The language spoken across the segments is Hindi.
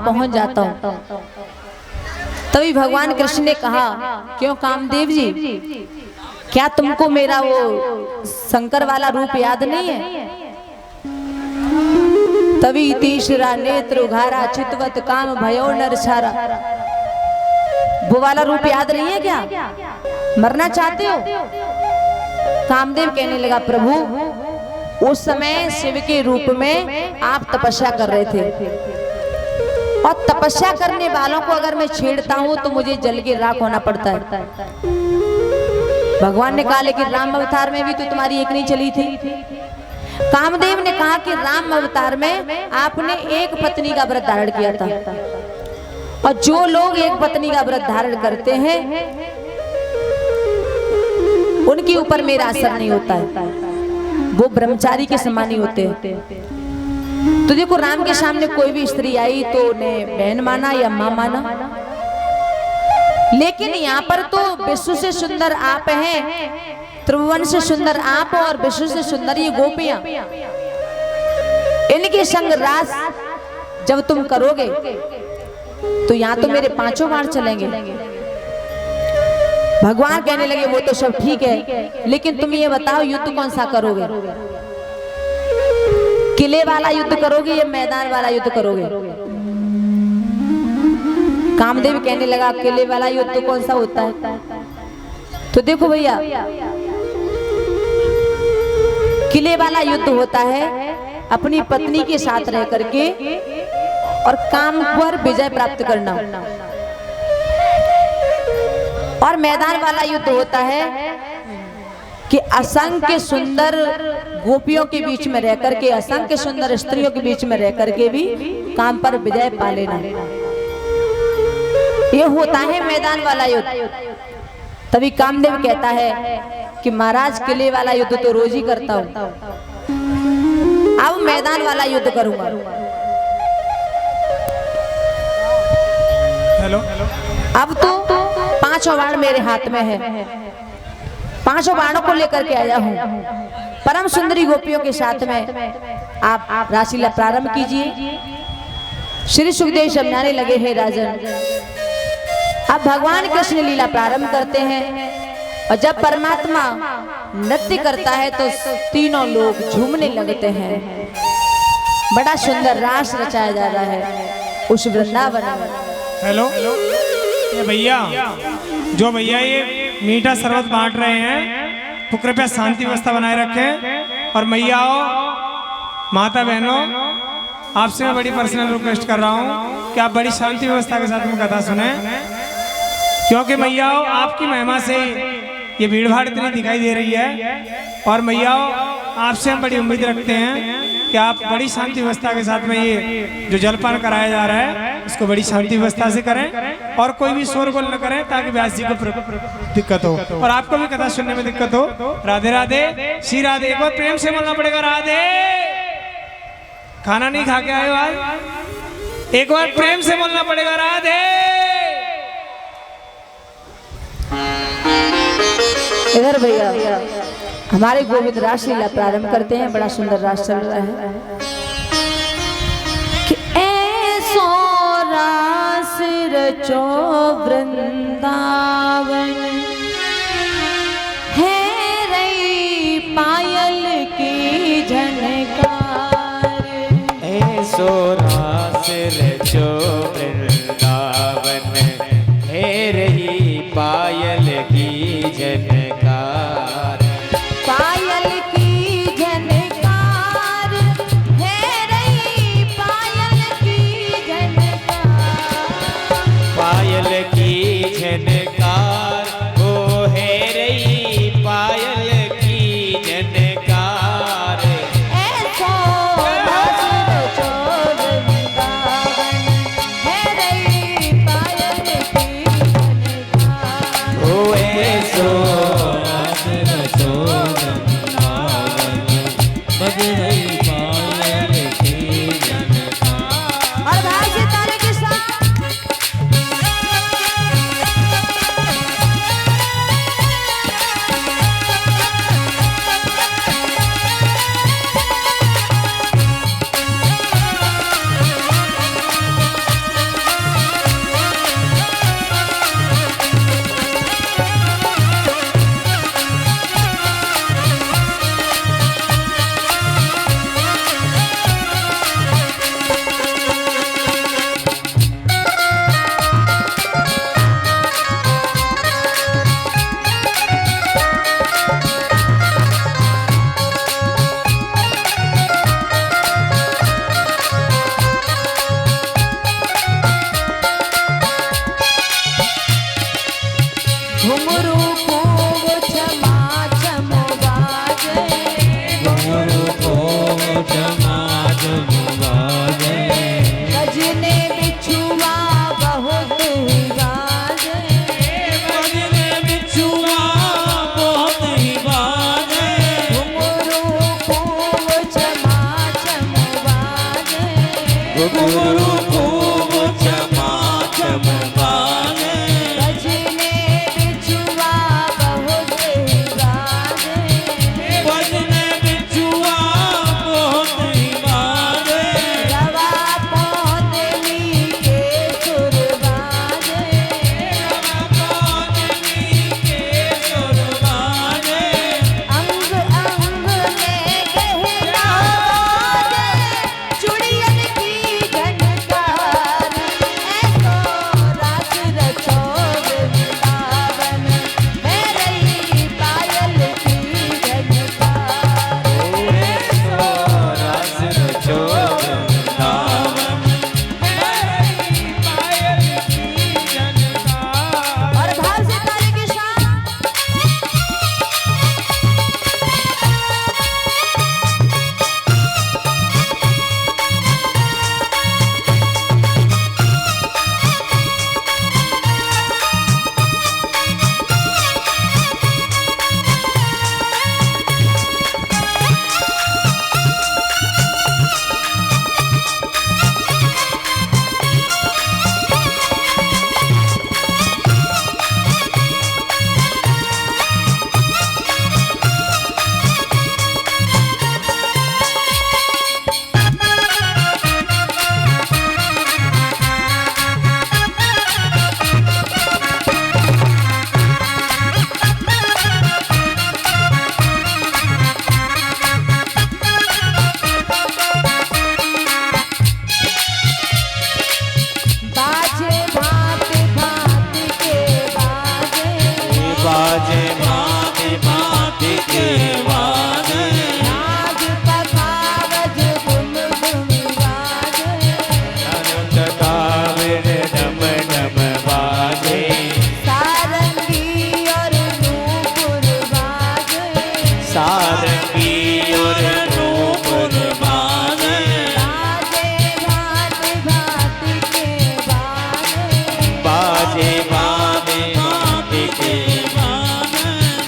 पहुंच जाता हूं। तभी भगवान कृष्ण ने कहा, क्यों कामदेव जी, क्या तुमको मेरा वो शंकर वाला रूप याद नहीं है? तभी तीसरा नेत्र उघारा, चितवत काम भयो नरछारा। वो वाला रूप याद नहीं है क्या? मरना चाहते हो? कामदेव कहने लगा, प्रभु उस समय शिव के रूप में आप तपस्या कर रहे थे, और तपस्या करने वालों को अगर मैं छेड़ता हूं तो मुझे जल के राख होना पड़ता है। भगवान ने कहा, लेकिन राम अवतार में भी तो तुम्हारी एक नहीं चली थी। कामदेव ने कहा कि राम अवतार में आपने एक पत्नी का व्रत धारण किया था, और जो लोग एक पत्नी का व्रत धारण करते हैं उनके ऊपर मेरा असर नहीं होता है, वो ब्रह्मचारी के समान ही होते हैं। तो देखो, राम के सामने कोई भी स्त्री आई तो उन्हें बहन माना या मां माना, लेकिन यहाँ पर तो विश्व से सुंदर आप हैं, त्रिभुवन से सुंदर आप और विश्व से सुंदर ये गोपियां। इनके संग रास जब तुम करोगे तो यहाँ तो मेरे पांचों बार चलेंगे। भगवान कहने लगे, वो तो सब ठीक है, लेकिन तुम ये बताओ युद्ध कौन सा करोगे? किले वाला युद्ध करोगे या मैदान वाला युद्ध करोगे? कामदेव कहने लगा, किले वाला युद्ध कौन सा होता है? तो देखो भैया, किले वाला युद्ध होता है अपनी पत्नी के साथ रह करके और काम पर विजय प्राप्त करना, और मैदान वाला युद्ध होता है कि असंख्य सुंदर गोपियों के बीच में रह करके, असंख्य सुंदर स्त्रियों के बीच में रह करके भी काम पर विजय पा लेना। ये होता है मैदान वाला युद्ध। तभी कामदेव कहता है कि महाराज, किले वाला युद्ध तो रोज ही करता हूं, अब मैदान वाला युद्ध करूंगा। हेलो, अब तो पांचों बाण मेरे हाथ में है, पांचों बाणों को लेकर के आया हूं। परम सुंदरी गोपियों के साथ में आप रासलीला प्रारंभ कीजिए। श्री सुखदेव समझाने लगे, हे राजन, अब भगवान कृष्ण लीला प्रारंभ करते हैं, और जब परमात्मा नृत्य करता है तो तीनों लोग झूमने लगते हैं। बड़ा सुंदर रास रचाया जा रहा है उस वृंदावन में। हेलो, ये भैया, जो भैया ये मीठा शरबत बांट रहे हैं, तो कृपया शांति व्यवस्था बनाए रखें। और मैयाओ, माता बहनों, आपसे मैं बड़ी पर्सनल रिक्वेस्ट कर रहा हूँ कि आप बड़ी शांति व्यवस्था के साथ में कथा सुने, क्योंकि मैयाओ आपकी महिमा से ये भीड़ भाड़ इतनी दिखाई दे रही है। और मैयाओ, आपसे हम बड़ी उम्मीद रखते हैं कि आप बड़ी शांति व्यवस्था के साथ में ये जो जलपान कराया जा रहा है उसको बड़ी शांति व्यवस्था से करें, और कोई भी शोरगुल न करें, ताकि व्यास जी को दिक्कत हो और आपको भी कथा सुनने में दिक्कत हो। राधे राधे, श्री राधे। एक बार प्रेम से बोलना पड़ेगा, राधे। खाना नहीं खा के आए हो आज? एक बार प्रेम से बोलना पड़ेगा, राधे। इधर भैया, हमारे गोविंद रासलीला प्रारंभ करते हैं। बड़ा सुंदर रास चल रहा है कि ऐसो रास रचो वृंदावन, है रही पायल की झनकार। ऐसो रास रचो वृंदावन, है रही पायल की झनकार। पायल की झनकार, है रही पायल की झनकार। पायल की झनकार, वो है रही पायल की झनकार। ऐसो रास रचो वृंदावन, है रही पायल की झनकार। ओ ऐसो रास रचो वृंदावन, बज रही पायल की झनकार। और भाई से तारे के साथ घुंघरू खूब छमा छम बाजे घुंघरू खूब छमा छम बाजे बजने बिछुआ बहुत ही बाजे बजने बिछुआ बहुत ही बाजे घुंघरू खूब छमा छम बाजे घुंघरू खूब छमा छम बाजे बजने बिछुआ बहुत ही बाजे बजने बिछुआ बहुत ही बाजे रवा पौधनी के सुर बाजे अंग अंग में गहना बाजे चुड़ियन की झनकार ऐसो रास रचो वृंदावन में रही पायल की झनकार रस रचो वृंदावन और भाव से तारे के साथ बाजे भांति भांति के बाजे बाजे भांति भांति के बाजे नाग पखावज गुम गुम बाजे अनंत काविर डम डम बाजे सारंगी और नूपुर बाजे सारंगी और नूपुर बाजे बाजे भांति भांति के बाजे बाजे भांति भांति के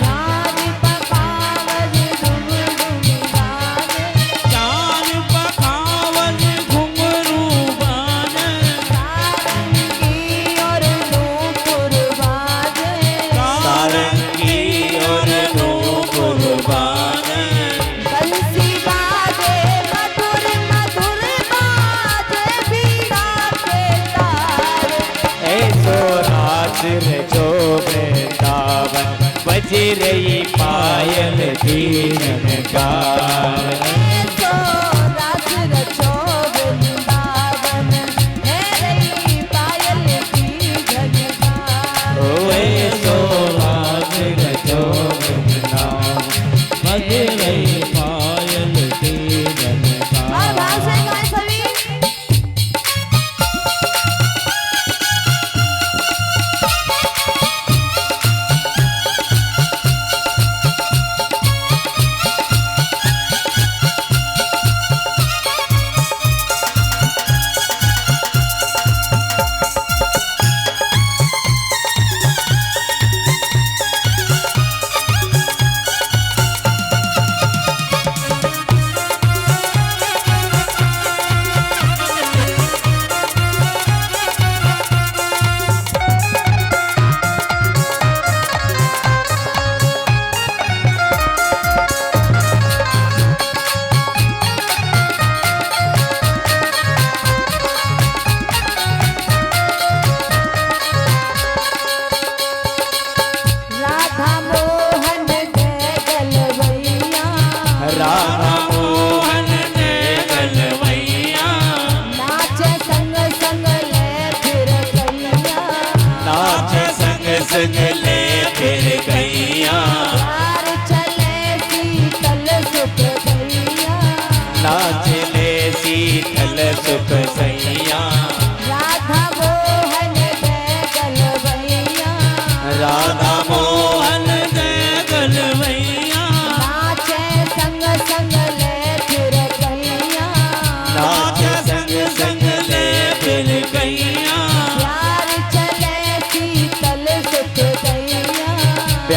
चार पखावज घुंघरू बाजे चार पखावज सारंगी और नूपुर बाजे सारंगी और नूपुर बाजे बंसी बाजे मधुर मधुर बाजे बीड़ा के तार ऐसो रास रचो वृंदावन बज रही पायल की झनकार ऐसो रास रचो वृंदावन है रही पायल की झनकार ओ ऐसो रास रचो वृंदावन बज रही पायल की और झनकार भाव से गाएं सभी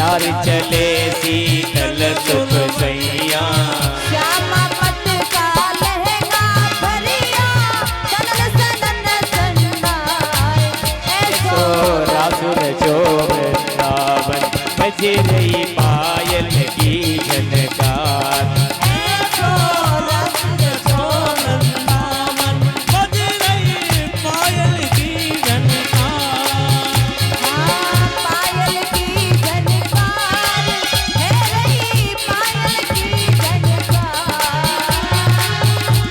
प्यार चले शीतल सुख सैया श्यामा पट का लहंगा भरिया सनन सनन सन्नाए ऐसो रासुर जो वृंदावन बज रही पायल की झनकार ऐसो रासुर जो वृंदावन बज रही पायल की झनकार पायल की झनकार है रही पायल की झनकार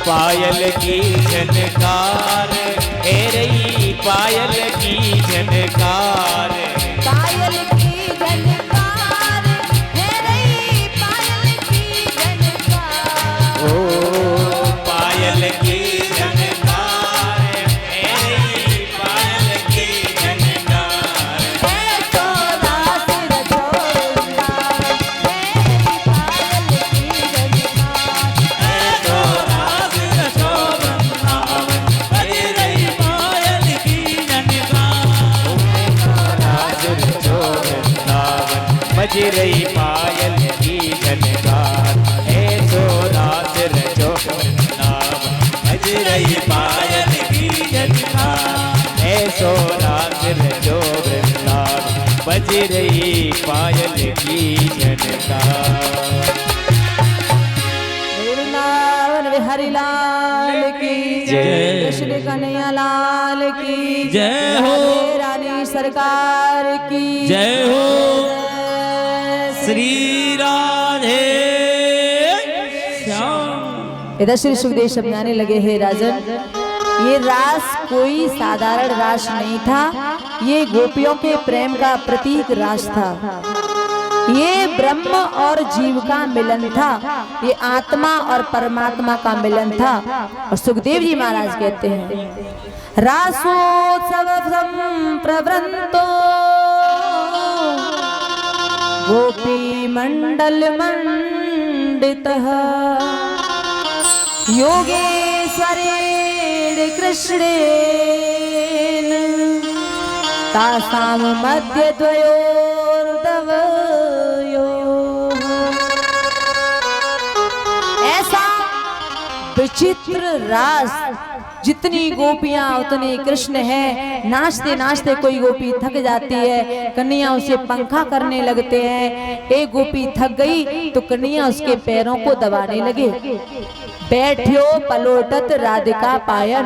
पायल की झनकार है रही पायल की झनकार पायल की झनकार है रही पायल की झनकार ओ पायल की झनकार है रही पायल की झनकार ऐसो रासुर जो वृंदावन है रही पायल की झनकार बज रही पायल की झनकार ऐसो रासुर जो वृंदावन बज रही पायल की झनकार ऐसो रासुर जो वृंदावन बज रही पायल की झनकार वृंदावन बिहारी लाल की जय। कृष्ण कन्हैया लाल की जय हो। राधे रानी सरकार की जय हो। जय श्री राधे श्याम इधर श्री सुखदेव समझाने लगे हैं राजन, ये रास कोई साधारण रास नहीं था, ये गोपियों के प्रेम का प्रतीक रास था। ये ब्रह्म और जीव का मिलन था, ये आत्मा और परमात्मा का मिलन था। और सुखदेव जी महाराज कहते हैं रासोत्सव प्रवृंतो गोपी मंडल मंडितः योगेश्वरेण कृष्णेन तासाम मध्य द्वयोर्दवयोः। ऐसा विचित्र रास, जितनी गोपियां उतने कृष्ण है। नाचते नाचते कोई गोपी थक जाती है, कन्हैया उसे पंखा करने लगते हैं। एक गोपी थक गई तो कन्हैया उसके पैरों को दबाने लगे। बैठ्यो पलोटत राधिका पायन,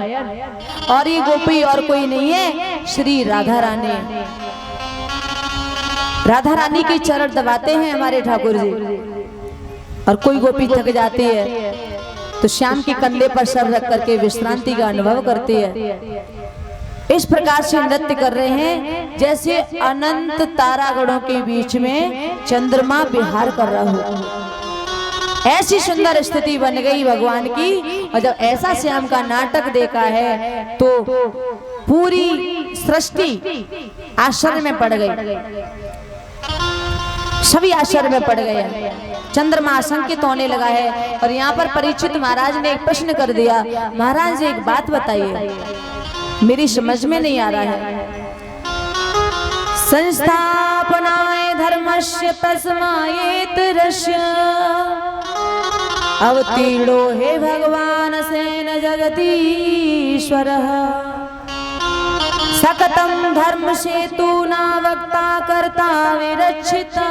और ये गोपी और कोई नहीं है, श्री राधा रानी। राधा रानी के चरण दबाते हैं हमारे ठाकुर जी। और कोई गोपी थक जाती है तो श्याम के कंधे पर सर रख करके विश्रांति का अनुभव करती है। इस प्रकार से नृत्य कर रहे हैं जैसे अनंत तारागणों के बीच में चंद्रमा विहार कर रहा हो। ऐसी सुंदर स्थिति बन गई भगवान की। और जब ऐसा श्याम का नाटक देखा है तो पूरी सृष्टि आश्चर्य में पड़ गई, सभी आश्चर्य में पड़ गए। चंद्रमा आशंकित होने लगा है। और यहाँ पर परीक्षित महाराज ने एक प्रश्न कर दिया, महाराज एक बात बताइए, मेरी समझ में नहीं आ रहा है। संस्थापनाय धर्मस्य तस्मायेत रस्य अवतीर्णो हे भगवान सेन जगदीश्वरः सकतं धर्म सेतु ना वक्ता कर्ता विरक्षिता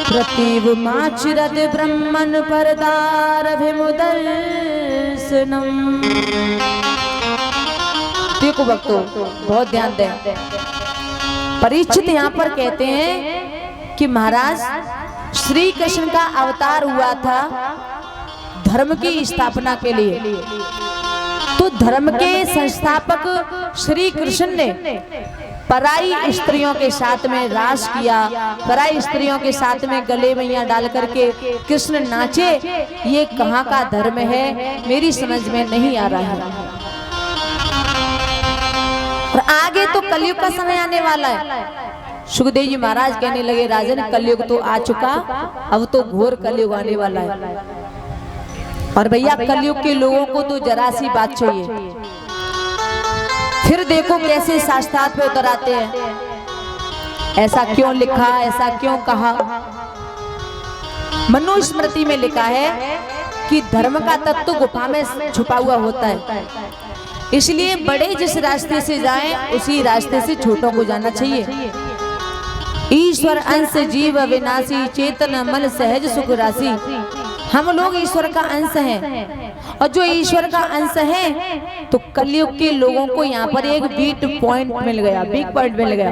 प्रतिवमाचिरद ब्रह्मन् परदारभिमुदर्शनम्। देखो भक्तों, बहुत ध्यान दें। परीक्षित यहाँ पर कहते हैं कि महाराज श्री कृष्ण का अवतार हुआ था धर्म की स्थापना के लिए। तो धर्म के संस्थापक श्री कृष्ण ने पराई स्त्रियों के साथ में रास किया, पराई स्त्रियों के साथ में गले मैया डाल करके कृष्ण नाचे। ये कहाँ का धर्म है, मेरी समझ में नहीं आ रहा है। और आगे तो कलयुग का समय आने वाला है। सुखदेव जी महाराज कहने लगे राजन, कलयुग तो आ चुका, अब तो घोर कलयुग आने वाला है। और भैया कलयुग के लोगों को तो जरा सी बात चाहिए, फिर देखो कैसे शास्त्रार्थ पे उतर आते हैं। ऐसा क्यों लिखा, ऐसा क्यों कहा? मनुस्मृति में लिखा है कि धर्म का तत्व गुफा में छुपा हुआ होता है, इसलिए बड़े जिस रास्ते से जाएं उसी रास्ते से छोटों को जाना चाहिए। ईश्वर अंश जीव अविनाशी, चेतन मन सहज सुख राशि। हम लोग ईश्वर का अंश हैं, और जो ईश्वर का अंश है तो कलयुग के लोगों को यहाँ पर एक वीक पॉइंट मिल गया, वीक पॉइंट मिल गया।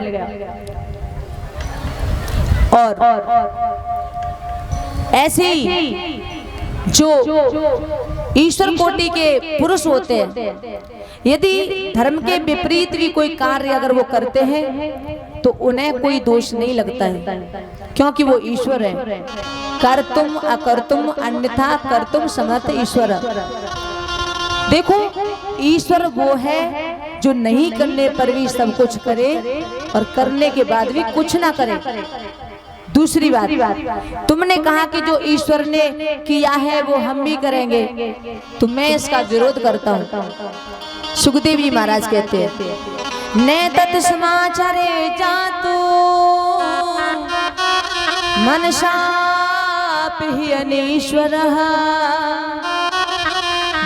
और ऐसे ही जो ईश्वर कोटि के पुरुष होते हैं, यदि धर्म के विपरीत भी कोई कार्य अगर वो करते हैं तो उन्हें कोई दोष नहीं लगता है, क्योंकि वो ईश्वर है। कर्तुम अकर्तुम अन्यथा कर्तुम समर्थ ईश्वर। देखो, ईश्वर वो है जो नहीं करने पर भी सब कुछ करे और करने के बाद भी कुछ ना करे। दूसरी बात, तुमने कहा कि जो ईश्वर ने किया है वो हम भी करेंगे, तो मैं इसका विरोध करता हूँ। सुखदेव जी महाराज कहते हैं, ने तत्समाचारे जातो मनसाप ही अनीश्वरः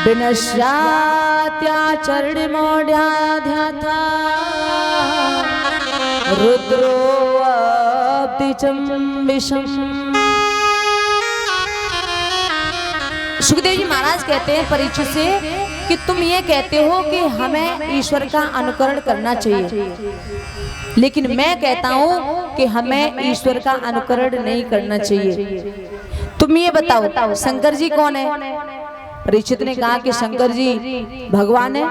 विनश्यात्याचरण मौढ़्याध्याथा रुद्रो सुखदेव जी महाराज कहते हैं परीक्षित से कि तुम ये कहते हो कि हमें ईश्वर का अनुकरण करना चाहिए, लेकिन मैं कहता हूँ कि हमें ईश्वर का अनुकरण नहीं करना चाहिए। तुम ये बताओ शंकर जी कौन है? परीक्षित ने कहा कि शंकर जी भगवान है,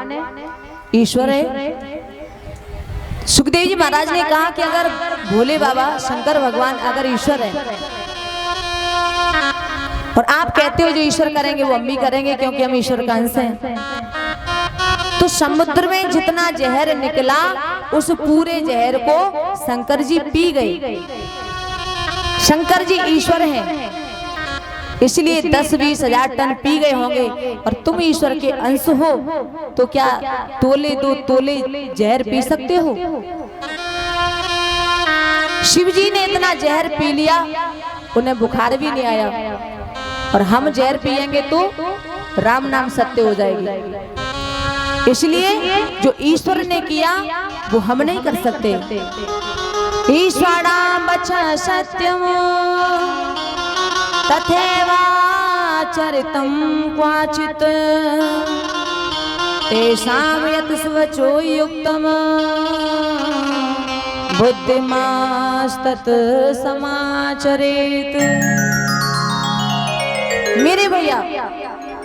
ईश्वर है। सुखदेव जी महाराज ने कहा कि अगर भोले बाबा शंकर भगवान अगर ईश्वर है और आप कहते हो जो ईश्वर करेंगे वो हम भी करेंगे क्योंकि हम ईश्वर का अंश हैं, तो समुद्र में जितना जहर निकला उस पूरे जहर को शंकर जी पी गए। शंकर जी ईश्वर हैं, इसलिए 10-20 हजार टन पी गए होंगे, और तुम ईश्वर के अंश हो तो क्या तोले 2 तोले जहर पी सकते हो? शिव जी ने इतना जहर पी लिया, उन्हें बुखार भी नहीं आया, और हम जहर पिएंगे तो राम नाम सत्य हो जाएगी। इसलिए जो ईश्वर ने किया वो हम नहीं कर सकते। ईश्वराम वचः सत्यम तथैवाचरितं क्वाचित् तेषां यत् स्वचो युक्तम् बुद्धिमास्तत् समाचरेत्। मेरे भैया,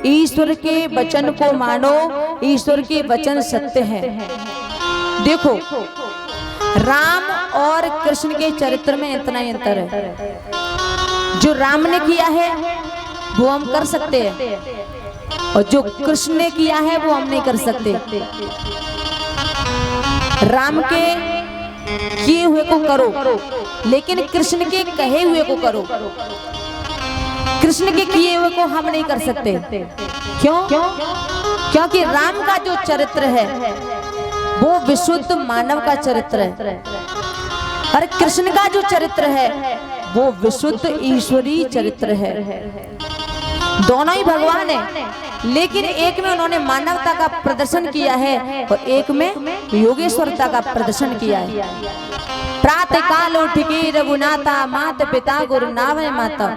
ईश्वर के वचन को मानो, ईश्वर के वचन सत्य है। देखो, राम और कृष्ण के चरित्र में इतना ही अंतर है। जो राम ने किया है वो हम कर सकते हैं, और जो कृष्ण ने किया है वो हम नहीं कर सकते। राम के किए हुए को करो, लेकिन कृष्ण के कहे हुए को करो। कृष्ण के किए हुए को हम नहीं कर सकते। क्यों? क्योंकि राम का जो चरित्र है वो विशुद्ध मानव का चरित्र है, और कृष्ण का जो चरित्र है वो विशुद्ध ईश्वरीय चरित्र है। दोनों ही भगवान है, लेकिन एक में उन्होंने मानवता का प्रदर्शन किया है और एक में योगेश्वरता का प्रदर्शन किया है। प्रातः काल उठ के रघुनाथा माता पिता गुरु नावै माता।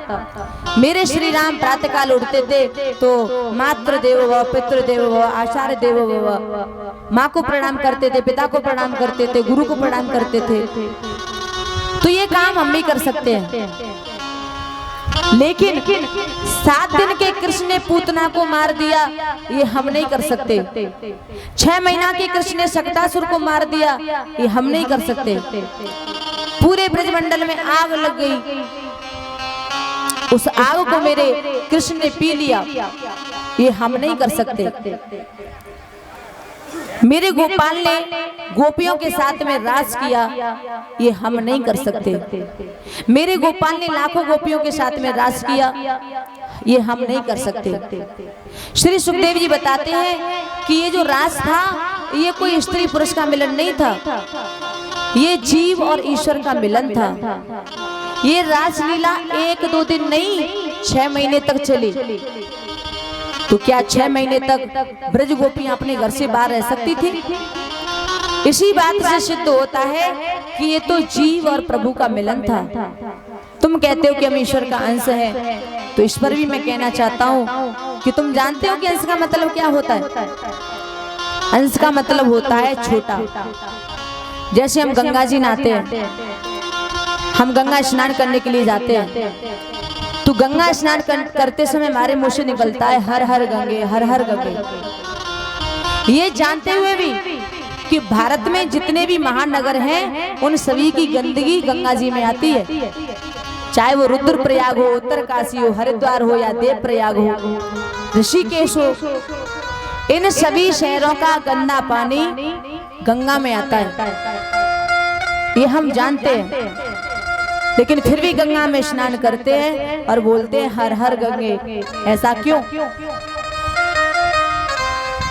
मेरे श्री राम प्रातः काल उठते थे तो मातृ देवो भव, पितृ देवो भव, आचार्य देवो भव, माँ को प्रणाम करते थे, पिता को प्रणाम करते थे, गुरु को प्रणाम करते थे। तो ये काम हम भी कर सकते हैं, लेकिन 7 दिन के कृष्ण ने पूतना को मार दिया, ये हम नहीं कर सकते। 6 महीना के कृष्ण ने शक्तासुर को मार दिया, ये हम नहीं कर सकते। पूरे ब्रजमंडल में आग लग गई, उस आग को मेरे कृष्ण ने पी लिया, ये हम नहीं कर सकते। मेरे गोपाल ने गोपियों के साथ में रास किया, ये हम नहीं कर सकते। मेरे गोपाल ने लाखों गोपियों के साथ में रास किया, ये हम नहीं कर सकते। श्री सुखदेव जी बताते हैं कि ये जो रास था ये कोई स्त्री पुरुष का मिलन नहीं था, ये जीव और ईश्वर का मिलन था। ये रासलीला 1-2 दिन नहीं 6 महीने तक चली। तो क्या 6 महीने तक ब्रज गोपियां अपने घर से बाहर रह सकती थी? इसी बात से सिद्ध होता है कि ये तो जीव और प्रभु का मिलन था। तुम कहते हो कि हम ईश्वर का अंश है, तो इस पर भी मैं कहना चाहता हूँ कि तुम जानते हो कि अंश का मतलब क्या होता है? अंश का मतलब होता है छोटा। जैसे हम गंगा जी नहाते हैं, हम गंगा स्नान करने के लिए जाते हैं, तो गंगा स्नान करते समय हमारे मुंह से निकलता है हर हर गंगे, हर हर गंगे। ये जानते हुए भी कि भारत में जितने भी महानगर हैं उन सभी की गंदगी गंगा जी में आती है, चाहे वो रुद्रप्रयाग हो, उत्तरकाशी हो, हरिद्वार हो या देवप्रयाग हो, ऋषिकेश हो, इन सभी शहरों का गंदा पानी गंगा में आता है। ये हम जानते हैं, लेकिन फिर भी गंगा में स्नान करते हैं और बोलते हैं हर हर गंगे। ऐसा क्यों?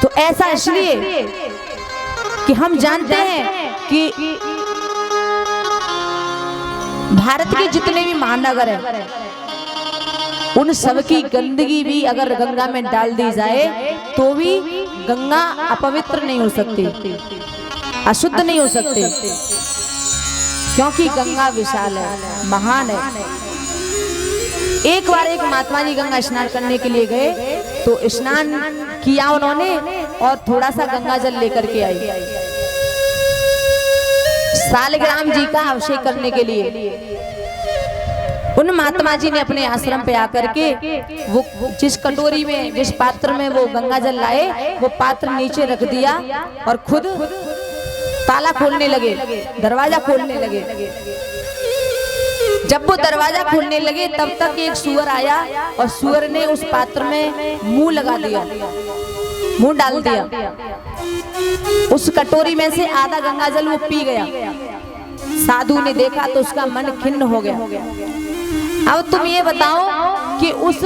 तो ऐसा इसलिए कि हम जानते हैं कि भारत के जितने भी महानगर हैं उन सब की गंदगी भी अगर गंगा में डाल दी जाए तो भी गंगा अपवित्र नहीं हो सकती, अशुद्ध नहीं हो सकती, क्योंकि गंगा विशाल है, महान है। एक बार एक महात्मा जी गंगा स्नान करने के लिए गए, तो स्नान किया उन्होंने और थोड़ा सा गंगा जल लेकर के आई सालग्राम जी का अभिषेक करने के लिए। उन महात्मा जी ने अपने आश्रम पे आकर के वो जिस कटोरी में, जिस पात्र में वो गंगा जल लाए, वो पात्र नीचे रख दिया और खुद ताला खोलने लगे, दरवाजा खोलने लगे। जब वो दरवाजा खोलने लगे तब तक एक सूअर आया और सूअर ने उस पात्र में मुंह लगा दिया, मुंह डाल दिया। उस कटोरी में से आधा गंगा जल वो पी गया। साधु ने देखा तो उसका मन खिन्न हो गया। अब तुम ये बताओ कि उस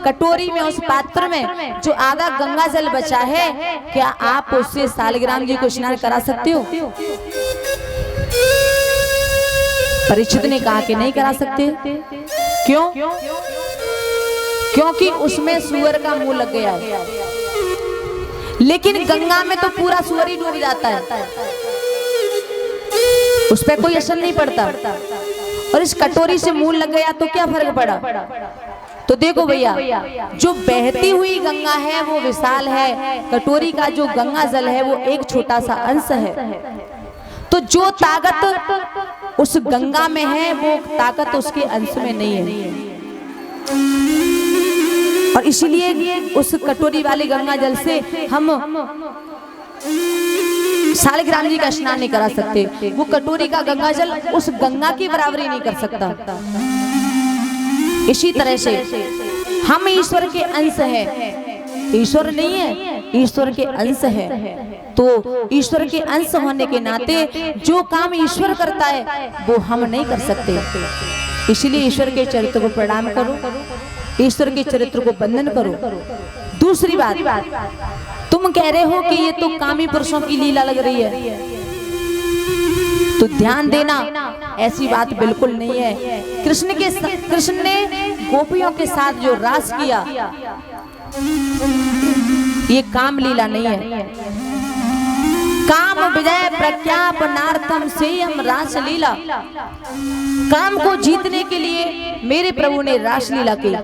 कटोरी में, उस पात्र में जो आधा गंगा जल बचा है, क्या आप उससे सालग्राम जी को स्नान करा सकते हो? परीक्षित ने कहा कि नहीं करा सकते। क्यों? क्योंकि उसमें सूअर का मुंह लग गया है। लेकिन गंगा में तो पूरा सूअर ही डूब जाता है, उस पर कोई असर नहीं पड़ता। और इस कटोरी से मुंह लग गया तो क्या फर्क पड़ा? तो देखो भैया, जो बहती हुई गंगा है वो विशाल है, कटोरी का जो गंगा जल है वो एक छोटा सा अंश है। तो जो ताकत उस गंगा में है वो ताकत उसके अंश में नहीं है, और इसीलिए उस कटोरी वाले गंगा जल से हम सालग्राम जी का स्नान नहीं करा सकते। वो कटोरी का गंगा जल उस गंगा की बराबरी नहीं कर सकता। इसी तरह से हम ईश्वर के अंश हैं, ईश्वर नहीं है, ईश्वर के अंश है। तो ईश्वर के अंश होने के नाते जो काम ईश्वर करता है वो हम नहीं कर सकते। इसलिए ईश्वर के चरित्र को प्रणाम करो, ईश्वर के चरित्र को वंदन करो। दूसरी बात, तुम कह रहे हो कि ये तो कामी पुरुषों की लीला लग रही है, तो ध्यान देना, ऐसी बात बिल्कुल नहीं है। कृष्ण ने गोपियों के साथ जो रास किया ये काम लीला नहीं है। काम विजय प्रज्ञापनार्थम सेयम रास लीला। काम को जीतने के लिए मेरे प्रभु ने रास लीला की।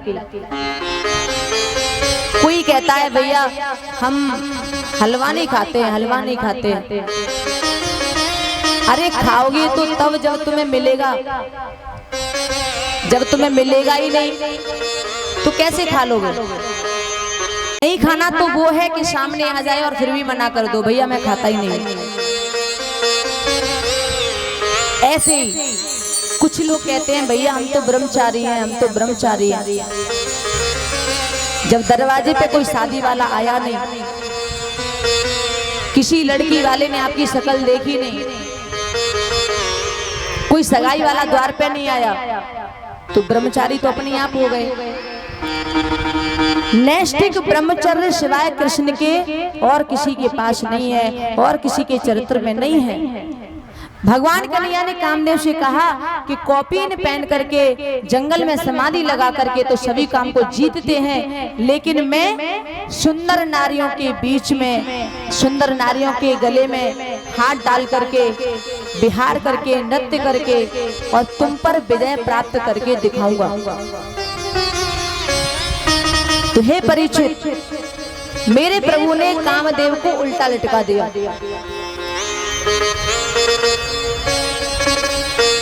कोई कहता है भैया हम हलवा नहीं खाते हैं, हलवा नहीं खाते हैं। अरे खाओगे तो तब जब तुम्हें मिलेगा, जब तुम्हें मिलेगा ही नहीं तो कैसे खा लोगे? नहीं खाना तो वो है कि सामने आ जाए और फिर भी मना कर दो, भैया मैं खाता ही नहीं। ऐसे ही कुछ लोग कहते हैं भैया हम तो ब्रह्मचारी हैं, हम तो ब्रह्मचारी हैं। जब दरवाजे पे कोई शादी वाला आया नहीं, किसी लड़की वाले ने आपकी शक्ल देखी नहीं, कोई सगाई वाला द्वार पे नहीं आया, तो ब्रह्मचारी तो अपने आप हो गए। नैष्ठिक ब्रह्मचर्य सिवाय कृष्ण के और किसी के पास नहीं है और किसी के चरित्र में नहीं है। भगवान कन्हैया ने कामदेव से कहा कि कॉपीन पहन करके जंगल में समाधि लगा करके तो सभी काम को जीतते हैं, लेकिन मैं सुंदर नारियों के बीच में, सुंदर नारियों के गले में हाथ डाल करके, विहार करके, नृत्य करके और तुम पर विजय प्राप्त करके दिखाऊंगा। तो हे परीक्षित, मेरे प्रभु ने कामदेव को उल्टा लटका दिया।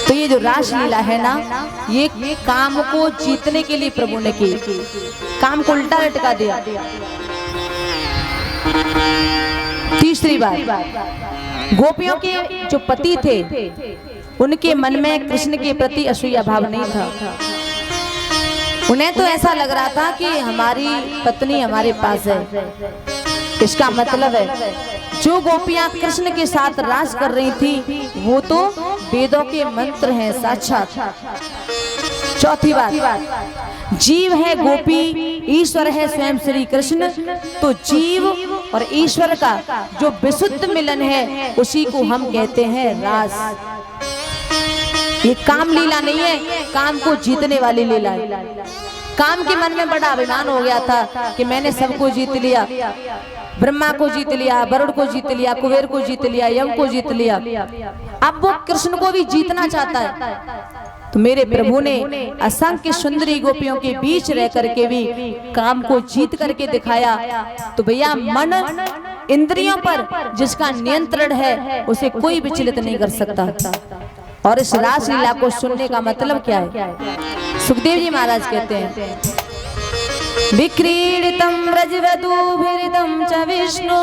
तो ये जो रासलीला है ना, ये काम को जीतने के लिए प्रभु ने की, काम को उल्टा लटका दिया। तीसरी बात, गोपियों के जो पति थे उनके मन में कृष्ण के प्रति असूया भाव नहीं था। उन्हें तो ऐसा लग रहा था कि हमारी पत्नी हमारे पास है। इसका मतलब है जो गोपियां कृष्ण के साथ रास कर रही थी वो तो वेदों के मंत्र हैं साक्षात। चौथी बात, जीव है गोपी, ईश्वर है स्वयं श्री कृष्ण। तो जीव और ईश्वर का जो विशुद्ध मिलन है उसी को हम कहते हैं रास। ये काम लीला नहीं है, काम को जीतने वाली लीला है। काम के मन में बड़ा अभिमान हो गया था कि मैंने सबको जीत लिया, ब्रह्मा को जीत लिया, वरुण को जीत लिया, कुबेर को जीत लिया, यम को जीत लिया। अब वो कृष्ण को भी जीतना चाहता है। तो मेरे प्रभु ने असंख्य सुंदरी गोपियों के बीच रह करके भी काम को जीत करके दिखाया। तो भैया, मन इंद्रियों पर जिसका नियंत्रण है उसे कोई विचलित नहीं कर सकता। और इस रासलीला को सुनने का मतलब क्या है? सुखदेव जी महाराज कहते हैं, विक्रीडितं व्रजवधूभिरिदं च विष्णु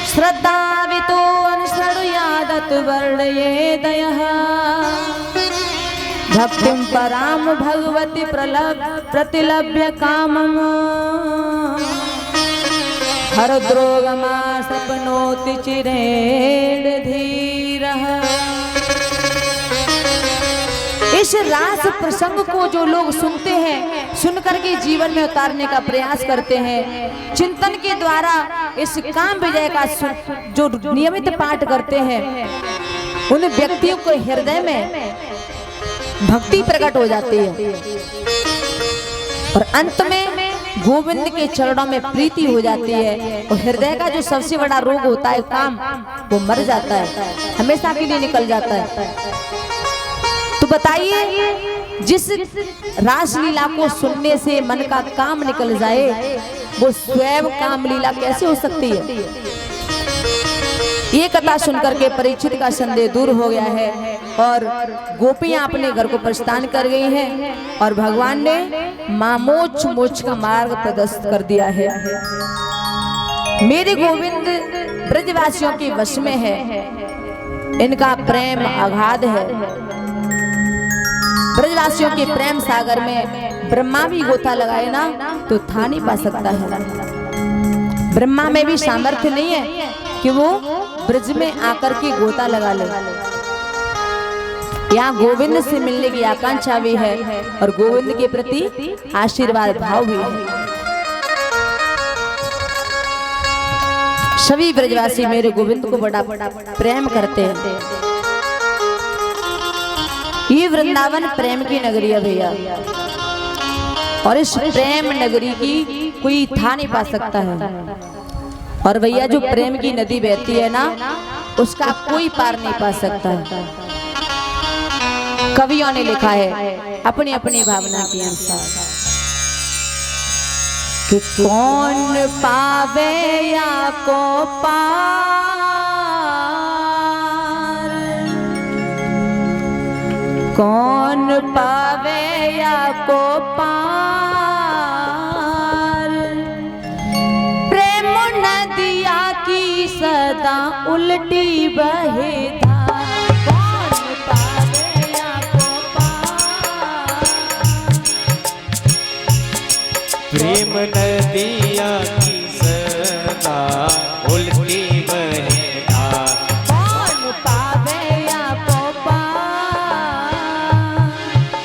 श्रद्धावितो अनुसृणुयादत वर्णयेदयः भक्तिं पराम भगवति प्रतिलभ्य कामम् हरद्रोगमा सपनोति चिरेण धीरः। इस रास प्रसंग को जो लोग सुनते हैं, सुनकर के जीवन में उतारने का प्रयास करते हैं, चिंतन के द्वारा इस काम विजय का जो नियमित पाठ करते हैं, उन व्यक्तियों को हृदय में भक्ति प्रकट हो जाती है और अंत में गोविंद के चरणों में प्रीति हो जाती है। और हृदय का जो सबसे बड़ा रोग होता है काम, वो मर जाता है, हमेशा के लिए निकल जाता है। तो बताइए, जिस रासलीला को सुनने से मन का काम निकल जाए, वो स्वयं काम लीला कैसे हो सकती है? ये कथा सुनकर के परीक्षित का संदेह दूर हो गया है और गोपियां अपने घर को प्रस्थान कर गई हैं और भगवान ने मामोक्ष मोक्ष का मार्ग प्रदर्शित कर दिया है। मेरे गोविंद ब्रजवासियों के वश में है, इनका प्रेम अगाध है। ब्रजवासियों के प्रेम सागर में ब्रह्मा भी गोता लगाए ना तो था नहीं पा सकता है। ब्रह्मा में भी सामर्थ्य नहीं है कि वो ब्रज में आकर के गोता लगा ले। यहाँ गोविंद से मिलने की आकांक्षा भी है और गोविंद के प्रति आशीर्वाद भाव भी है। सभी ब्रजवासी मेरे गोविंद को बड़ा प्रेम करते हैं। ये वृंदावन प्रेम की नगरी है भैया, और इस प्रेम नगरी की कोई था नहीं पा सकता है। और भैया, जो प्रेम की नदी बहती है ना, उसका कोई पार नहीं पा सकता है। कवियों ने लिखा है अपनी अपनी भावना के अनुसार कि कौन पावे या को पार, कौन पावे या को पार, प्रेम नदिया की सदा उल्टी बहे धार, कौन पावे या को पार, प्रेम नदिया की सदा उल्टी बहे धार, कौन पावे या को पार,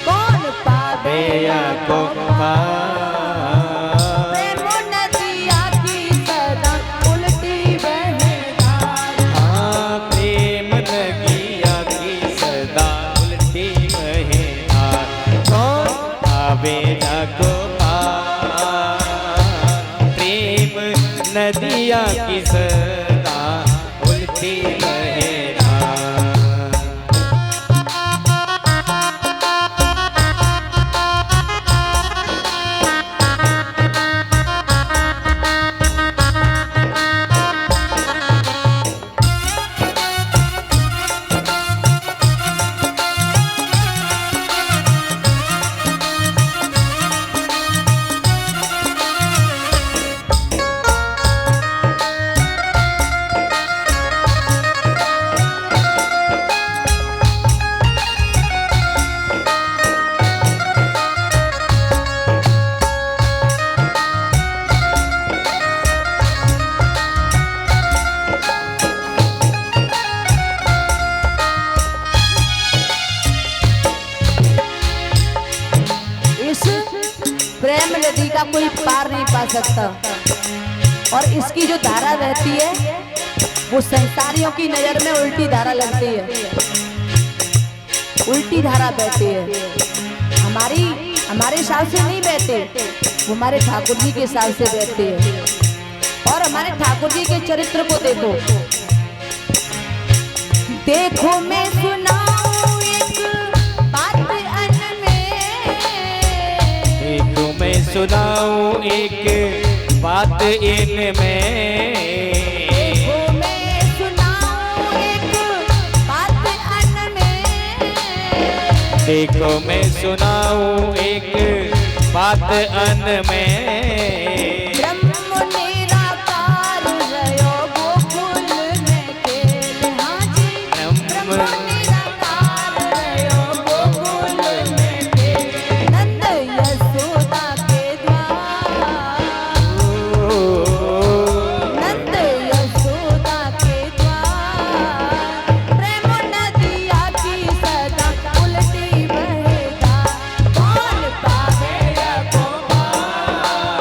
कौन पावे या को पार, प्रेम नदिया की सदा उल्टी बहे धार। प्रेम पावे जाको पार। प्रेम नदिया की सदा उल्टी बहेरा। प्रेम नदी का कोई पार नहीं पा सकता और इसकी जो धारा बहती है वो संसारियों की नजर में उल्टी धारा लगती है, उल्टी धारा बहती है। हमारे हिसाब से नहीं बहती, वो हमारे ठाकुर जी के हिसाब से बहती है। और हमारे ठाकुर जी के चरित्र को देखो, देखो मैं सुनाऊं एक बात मैं सुनाऊं एक बात इनमें। मैं सुनाऊं एक बात अनमें। देखो मैं सुनाऊं एक बात अनमें। ब्रह्म निराकार रहो गोकुल में खेल। हाँ जी, ब्रह्म निराकार रहो गोकुल में खेल। नंद यशोदा के द्वार, नंद यशोदा के द्वार। प्रेम नदिया की सदा उल्टी बहेगा, कौन पावे को पार।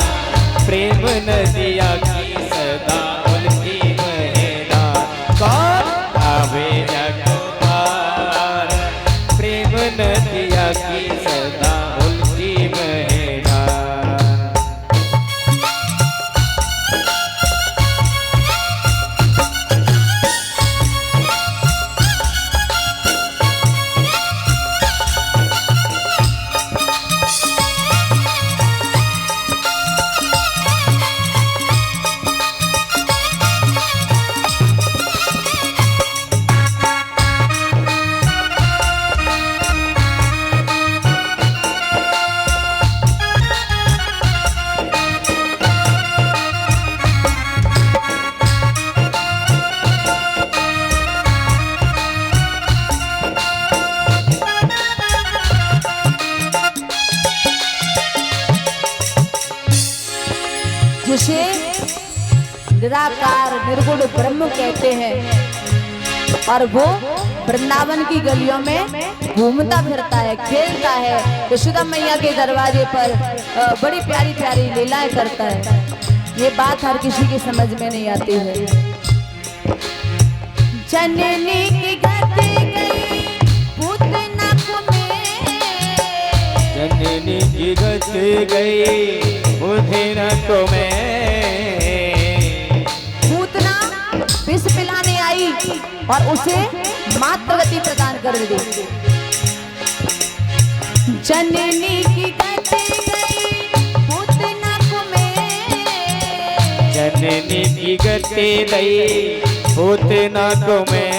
प्रेम नदिया की सदा उल्टी बहेगा, कौन पावे जाको पार। प्रेम नदिया की सदा उल्टी बहेगा। जिसे निराकार निर्गुण ब्रह्म कहते हैं और वो वृंदावन की गलियों में घूमता फिरता है, खेलता है, यशोदा मैया के दरवाजे पर बड़ी प्यारी प्यारी लीलाएं करता है। ये बात हर किसी की समझ में नहीं आती है। जननी की गति गई पूतना में, जननी की गति गई उधेर को में। पूतना विष पिलाने आई और उसे मातृगति प्रदान कर दी। जननी की गति गई पूतना में, जननी की गति गई पूतना को में।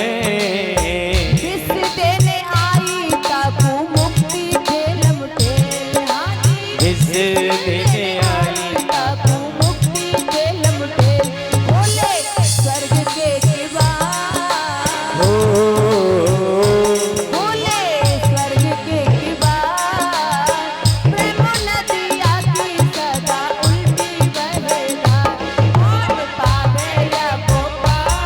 विष देने आई ताकू मुक्ति ठेलम ठेल। हाँ जी, विष देने आई ताकू मुक्ति ठेलम ठेल। बोले स्वर्ग के किवाड़, हो। बोले स्वर्ग के किवाड़। प्रेम नदिया की सदा उल्टी बहेगा, कौन पावे या को पार।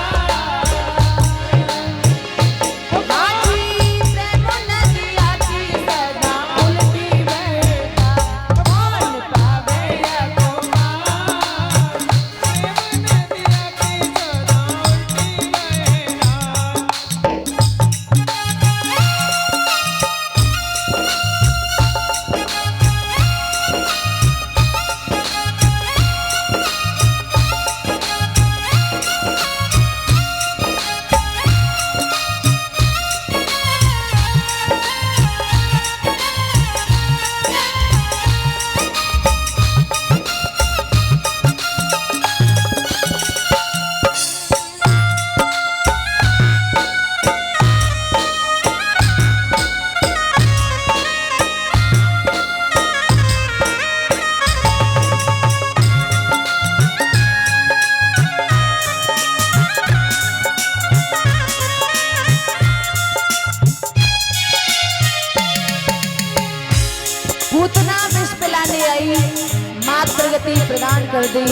मात प्रगति प्रदान कर दी,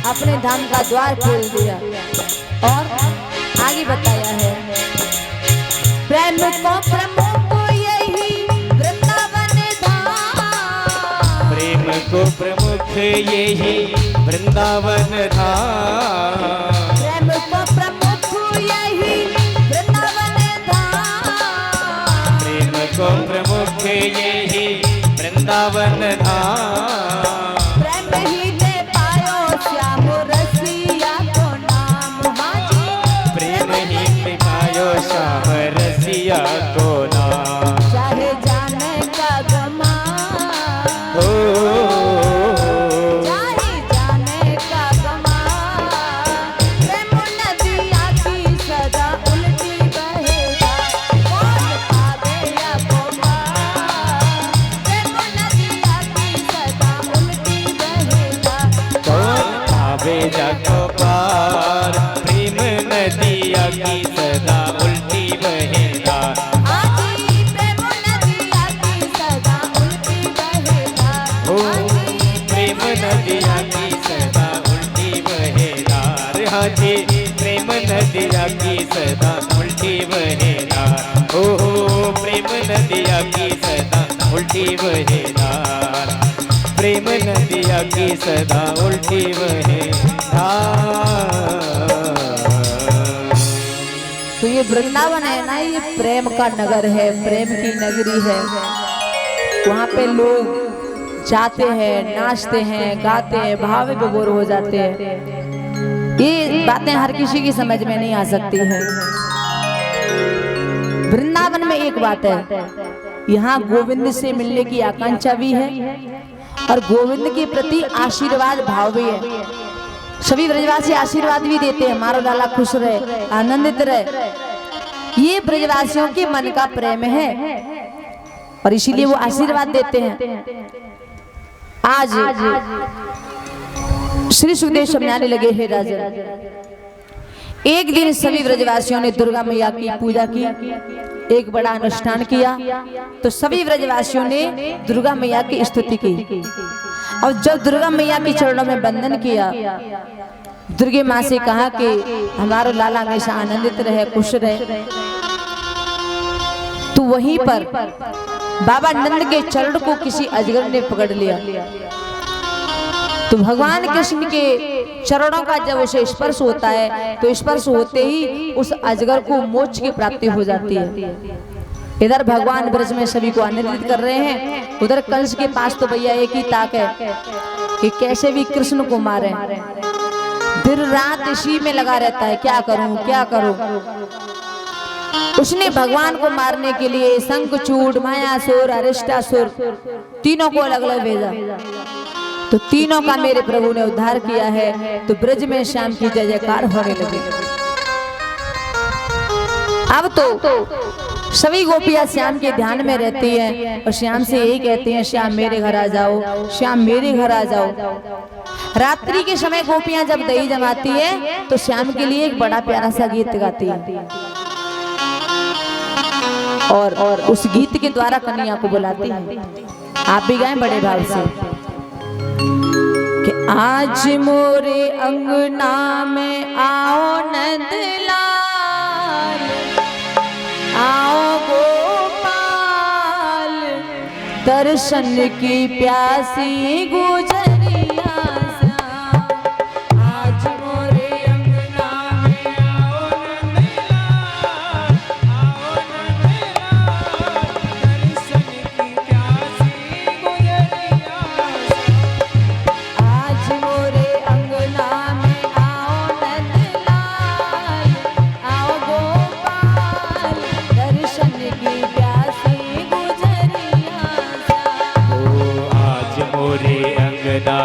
अपने धाम का द्वार खोल दिया। और आगे बताया है, प्रेम को प्रमुख यही वृंदावन धाम, प्रेम को प्रमुख यही वृंदावन धाम, प्रेम को प्रमुख यही वृंदावन धाम, प्रेम को प्रमुख यही वृंदावन धाम, प्रेम ही दे पायो श्याम रसिया को नाम। हाजी प्रेम ही पायो श्याम रसिया को नाम। चाहे जाने का गमा, हो चाहे जाने का गमा, प्रेम नदिया की सदा उल्टी बहेगा, कौन पावे या कोमा, प्रेम नदिया की सदा उल्टी बहेगा, कौन पावे जाको पार, प्रेम नदिया की सदा उल्टी बहेगा। हाजी प्रेम नदिया की सदा उल्टी बहेगा, हो हाजी प्रेम नदिया की सदा उल्टी बहेगा। रे हाजी प्रेम नदिया की सदा उल्टी बहेगा। हो प्रेम नदिया की सदा उल्टी बहेगा। प्रेम नदिया की सदा उल्टी बहेगा। तो ये वृंदावन है ना, ये प्रेम का नगर है, प्रेम की नगरी है। वहाँ पे लोग जाते हैं, नाचते हैं, गाते हैं, भाव विभोर हो जाते हैं। ये बातें हर किसी की समझ में नहीं आ सकती है। वृंदावन में एक बात है, यहाँ गोविंद से मिलने की आकांक्षा भी है और गोविंद के प्रति आशीर्वाद भाव भी है। सभी ब्रजवासी आशीर्वाद भी देते हैं, मारो लाला खुश रहे, आनंदित रहे। ये ब्रजवासियों के मन का प्रेम है और इसीलिए वो आशीर्वाद देते हैं। आज श्री सुखदेव समझाने लगे, हे राजन, एक दिन सभी ब्रजवासियों ने दुर्गा मैया की पूजा की, एक बड़ा अनुष्ठान किया। तो सभी ब्रजवासियों ने दुर्गा मैया की स्तुति की और जब दुर्गा मैया के चरणों में वंदन किया, दुर्गे माँ से कहा कि हमारा लाला हमेशा आनंदित रहे, खुश रहे। तो वहीं पर बाबा नंद के चरण को किसी अजगर ने पकड़ लिया। तो भगवान कृष्ण के चरणों का जब उसे स्पर्श होता है तो स्पर्श होते ही उस अजगर को मोक्ष की प्राप्ति हो जाती है। इधर भगवान ब्रज में सभी को आनंदित कर रहे हैं, उधर कंस के पास तो भैया एक ही ताक है कि कैसे भी कृष्ण को मारे। दिन रात इसी में लगा रहता है, क्या करूं क्या करूं। उसने भगवान को मारने के लिए शंखचूड़, मायासुर, अरिष्टासुर तीनों को अलग अलग भेजा। तो तीनों का मेरे प्रभु ने उद्धार किया है। तो ब्रज में श्याम की जय जयकार होने लगी। अब तो सभी गोपियां श्याम के ध्यान में रहती हैं और श्याम से यही कहती हैं, श्याम मेरे घर आ जाओ, श्याम मेरे घर आ जाओ। रात्रि के समय गोपियां जब दही जमाती है तो श्याम के लिए एक बड़ा प्यारा सा गीत गाती है और उस गीत के द्वारा कन्या को बुलाती है। आप भी गाएं बड़े भाव से कि आज मोरे अंगना में आओ नंदलाल, आओ गोपाल, दर्शन की प्यासी गुजरिया श्याम। आज मोरे अंगना में आओ नंदलाल, आओ नंदलाल, दर्शन की प्यासी गुजरिया श्याम। आज मोरे अंगना में आओ नंदलाल, आओ गोपाल, दर्शन की प्यासी गुजरिया श्याम। आज मोरे अंगना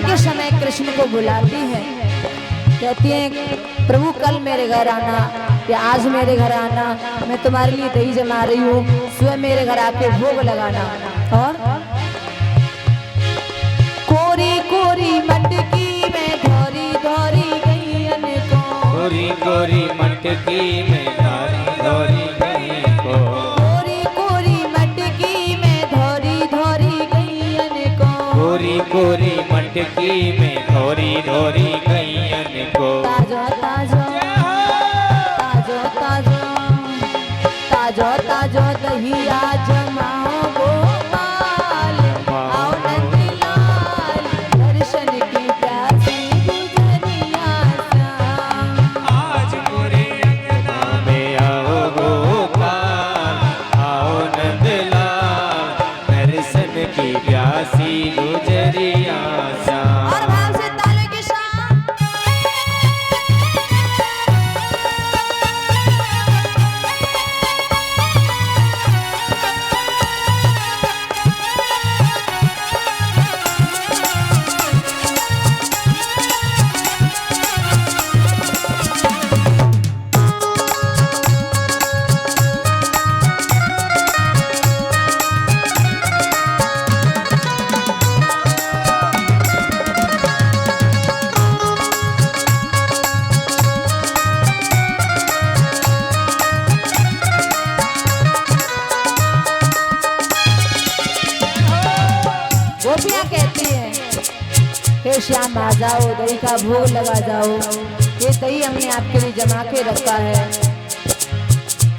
के समय कृष्ण को बुलाती है, कहती है प्रभु कल मेरे घर आना या आज मेरे घर आना, मैं तुम्हारे लिए दही जमा रही हूँ, स्वयं मेरे घर आके भोग लगाना। और कोरी कोरी मटकी में धोरी धोरी गईयन को, कोरी कोरी मटकी में धोरी गई को, कोरी कोरी मटकी में धोरी धोरी गईयन को, कोरी कोरी मटकी में धोरी धोरी गईयन को। ताजो ताजो ताजो ताजो ताजो ताजो दहिया जमाओ गोपाल, आओ नंदलाल दर्शन की प्यासी गुजरिया श्याम। आज मोरे अंगना में आओ गोपाल, आओ नंदलाल दर्शन की प्यासी गुजरिया श्याम। और भाव से ताले के साथ गोपियाँ कहती हैं हे श्याम आ जाओ, दही का भोग लगा जाओ, ये दही हमने आपके लिए जमा के रखा है,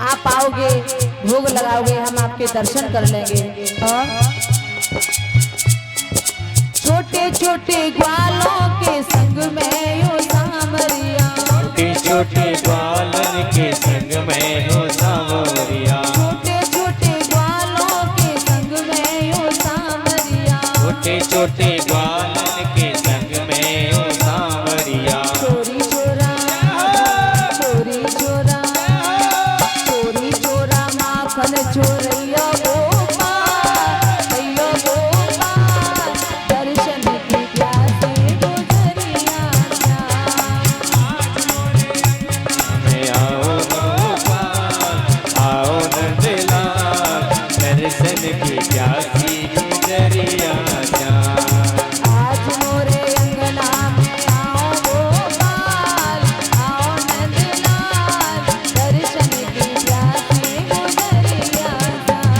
आप आओगे भोग लगाओगे हम आपके दर्शन कर लेंगे। और छोटे छोटे ग्वालों के संग में यो सामरिया, छोटे छोटे ग्वालन के संग में हो सावरिया, छोटे छोटे ग्वालों के संग में यो सामरिया, छोटे छोटे ग्वालन के संग में हो सावरिया। चोरी चोरा चोरी चोरा चोरी चोरा माखन चोरैया गोपाल, भैया गोपाल दर्शन की प्यासे गुजरिया श्याम। में आओ गोपाल, आओ नंदलाल दर्शन की प्यासी गुजरिया श्याम। आज मोरे अंगना में आओ गोपाल, आओ नंदलाल दर्शन की प्यासी गुजरिया श्याम।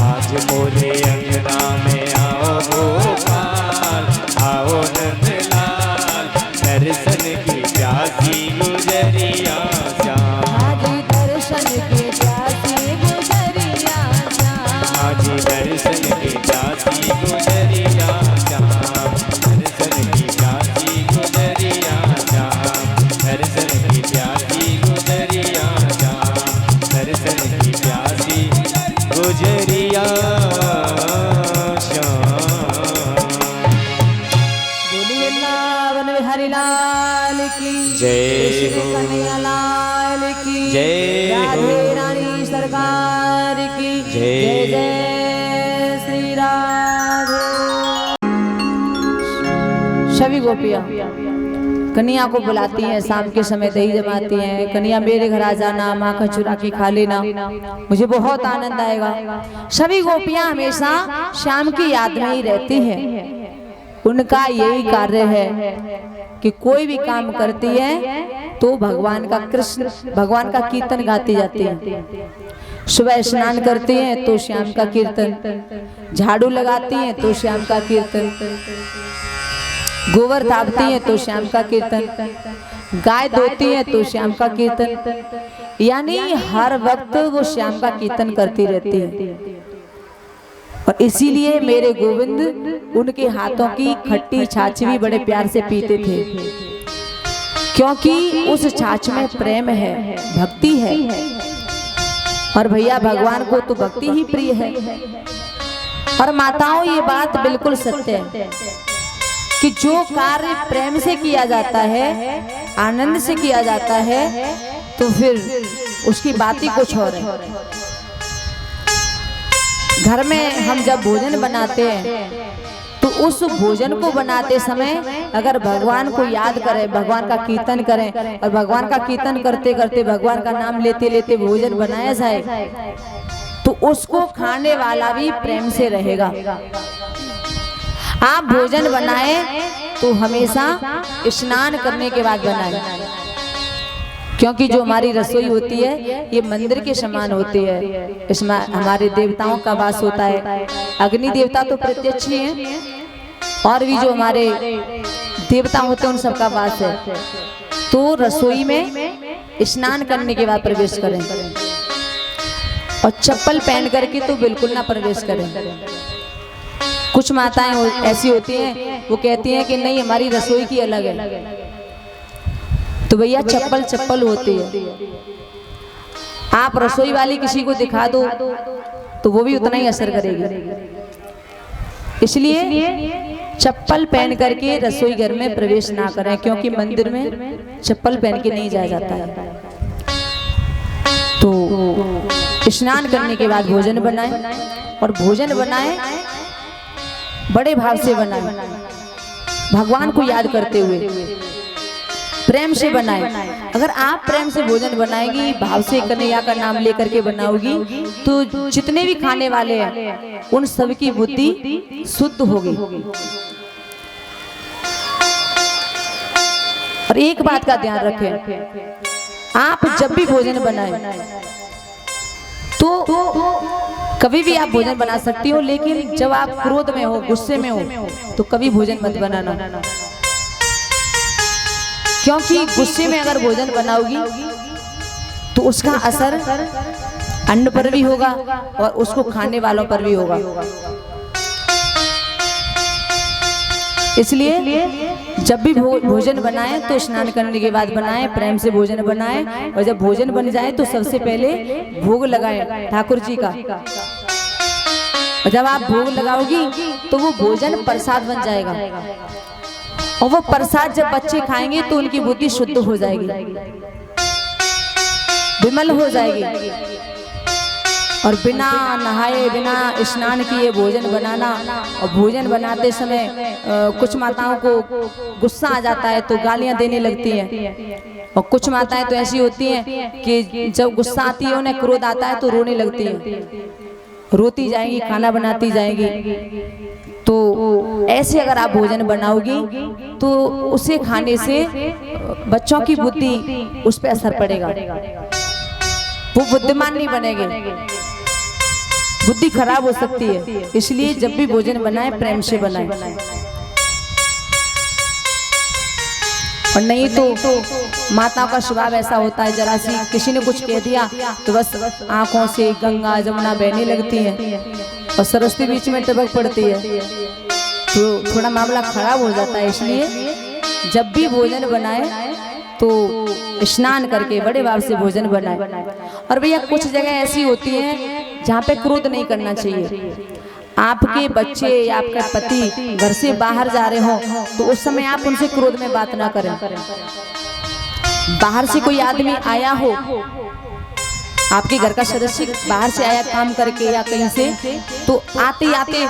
आज मोरे अंगना में आओ गोपाल, आओ नंदलाल दर्शन की प्यासी गुजरिया श्याम। आज दर्शन की प्यासी गुजरिया श्याम। आज दर्शन की प्यासी गुजरिया श्याम। दर्शन की प्यासी गुजरिया श्याम। दर्शन की प्यासी गुजरिया श्याम। दर्शन की प्यासी गुजरिया श्याम। बोलिए वृंदावन बिहारी लाल की जय श्री हो। कन्हैया लाल की जय हो। राधे रानी सरकार की जय। जय जय श्री राधे। सभी गोपियाँ कन्या को बुलाती हैं, शाम के समय दही जमाती हैं, कन्या मेरे घर आ जाना, माखन चुरा के खा लेना, मुझे बहुत आनंद आएगा। सभी गोपियाँ हमेशा श्याम की याद में ही रहती हैं। उनका यही कार्य है कि कोई भी काम करती है तो भगवान का कीर्तन गाती जाती है। सुबह स्नान करती हैं तो श्याम का कीर्तन, झाड़ू लगाती हैं तो श्याम का कीर्तन, गोबर थापती हैं तो श्याम का कीर्तन, गाय धोती हैं तो श्याम का कीर्तन, यानी हर वक्त वो श्याम का कीर्तन करती रहती है। और इसीलिए मेरे गोविंद उनके हाथों की खट्टी छाछ भी बड़े प्यार से पीते थे, क्योंकि उस छाछ में प्रेम है, भक्ति है। और भैया भगवान को तो भक्ति ही प्रिय है। और माताओं ये बात बिल्कुल सत्य है कि जो कार्य प्रेम से किया जाता है, आनंद से किया जाता है, तो फिर उसकी बात ही कुछ और है। घर में हम जब भोजन बनाते हैं तो तो उस भोजन को बनाते समय अगर भगवान को याद करें, भगवान का कीर्तन करें और भगवान का कीर्तन करते करते भगवान का नाम लेते लेते भोजन बनाया जाए तो उसको खाने वाला भी प्रेम से रहेगा। आप भोजन बनाए तो हमेशा स्नान करने के बाद बनाए, क्योंकि जो हमारी रसोई होती है ये मंदिर के समान होती है। इसमें हमारे देवताओं का वास होता है। अग्नि देवता तो प्रत्यक्ष ही है और भी जो हमारे देवता होते हैं उन सबका वास है। तो रसोई में स्नान करने के बाद प्रवेश करें और चप्पल पहन करके तो बिल्कुल ना प्रवेश करें। कुछ माताएं ऐसी होती हैं वो कहती हैं कि नहीं हमारी रसोई की अलग है, तो भैया चप्पल चप्पल होती है। आप रसोई वाली किसी को दिखा दो तो वो भी उतना ही असर करेगी। इसलिए चप्पल पहन करके रसोई घर में प्रवेश ना करें, क्योंकि मंदिर में चप्पल पहन के नहीं जाया जाता है। तो स्नान करने के बाद भोजन बनाए और भोजन बनाए बड़े भाव से बनाए, भगवान को याद करते हुए प्रेम से बनाए। अगर आप प्रेम से भोजन बनाएगी, भाव से कन्हैया का नाम लेकर के बनाओगी, तो जितने भी खाने वाले हैं उन सब की बुद्धि शुद्ध होगी। और एक बात का ध्यान रखें, आप जब भी भोजन बनाए तो कभी भी आप भोजन बना सकती हो, लेकिन जब आप क्रोध में हो, गुस्से में हो, तो कभी भोजन मत बनाना, क्योंकि गुस्से में अगर भोजन बनाओगी तो उसका असर अन्न पर भी होगा और उसको खाने वालों पर भी होगा। इसलिए जब भी भोजन बनाएं तो स्नान करने के बाद बनाएं, प्रेम से भोजन बनाएं और जब भोजन बन जाए तो सबसे पहले भोग लगाएं ठाकुर जी का। और जब आप भोग लगाओगी तो वो भोजन प्रसाद बन जाएगा और वो प्रसाद जब बच्चे खाएंगे तो उनकी बुद्धि शुद्ध हो जाएगी, विमल हो जाएगी। और बिना नहाए बिना स्नान किए भोजन बनाना, और भोजन बनाते समय कुछ माताओं को गुस्सा आ जाता है तो गालियां देने लगती हैं, और कुछ माताएं तो ऐसी होती हैं कि जब गुस्सा आती है उन्हें क्रोध आता है तो रोने लगती हैं, रोती जाएंगी, खाना बनाती जाएंगी। तो ऐसे अगर आप भोजन बनाओगी तो उसे खाने से बच्चों की बुद्धि उस पर असर पड़ेगा, वो बुद्धिमान नहीं बनेंगे, बुद्धि खराब हो सकती है। इसलिए जब भी भोजन बनाए प्रेम से बनाए, और नहीं तो माताओं का स्वभाव ऐसा होता है, जरा सी किसी ने कुछ कह दिया तो बस आंखों से गंगा जमुना बहने लगती है और सरस्वती बीच में टपक पड़ती है, तो थोड़ा मामला खराब हो जाता है। इसलिए जब भी भोजन बनाए तो स्नान करके बड़े भाव से भोजन बनाए। और भैया कुछ जगह ऐसी होती है जहाँ पे क्रोध नहीं करना चाहिए। आपके बच्चे या आपका पति घर से बाहर जा रहे हो तो उस समय आप उनसे क्रोध में बात ना करें। बाहर से कोई आदमी आया हो, आपके घर का सदस्य बाहर से आया काम करके या कहीं से, तो आते आते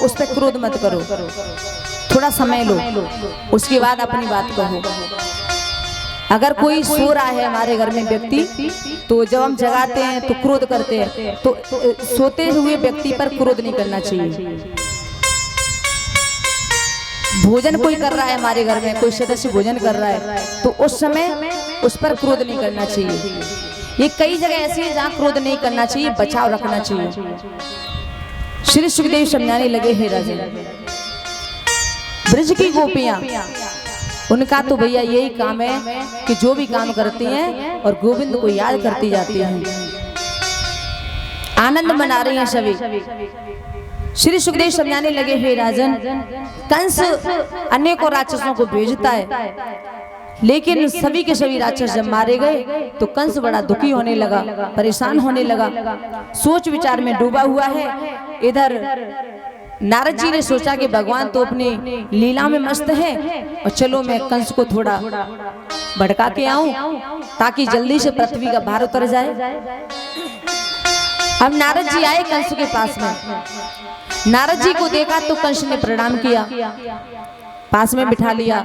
उस पर क्रोध मत करो, थोड़ा समय लो, उसके बाद अपनी बात कहो। अगर कोई सो रहा है हमारे घर में व्यक्ति, तो जब हम जगाते हैं तो क्रोध करते हैं, तो सोते हुए व्यक्ति पर क्रोध नहीं करना चाहिए। भोजन कोई कर रहा है हमारे घर में, कोई सदस्य भोजन कर रहा है, तो उस समय उस पर क्रोध नहीं करना चाहिए। ये कई जगह ऐसी है जहाँ क्रोध नहीं करना चाहिए, बचाव रखना चाहिए। श्री सुखदेव समझाने लगे, हे राजन, ब्रज की गोपियां, उनका तो भैया यही काम है कि जो भी काम करती हैं और गोविंद को याद करती जाती हैं, आनंद मना रही हैं सभी। श्री सुखदेव समझाने लगे, हे राजन, कंस अनेकों राक्षसों को भेजता है, लेकिन सभी के सभी राक्षस जब मारे गए तो कंस बड़ा दुखी होने लगा, परेशान होने लगा, सोच विचार में डूबा हुआ है। इधर नारद जी ने सोचा कि भगवान तो अपनी लीला में मस्त है, और चलो मैं कंस को थोड़ा भड़का के आऊं ताकि जल्दी से पृथ्वी का भार उतर जाए। अब नारद जी आए कंस के पास में, नारद जी को देखा तो कंस ने प्रणाम किया, पास में बिठा लिया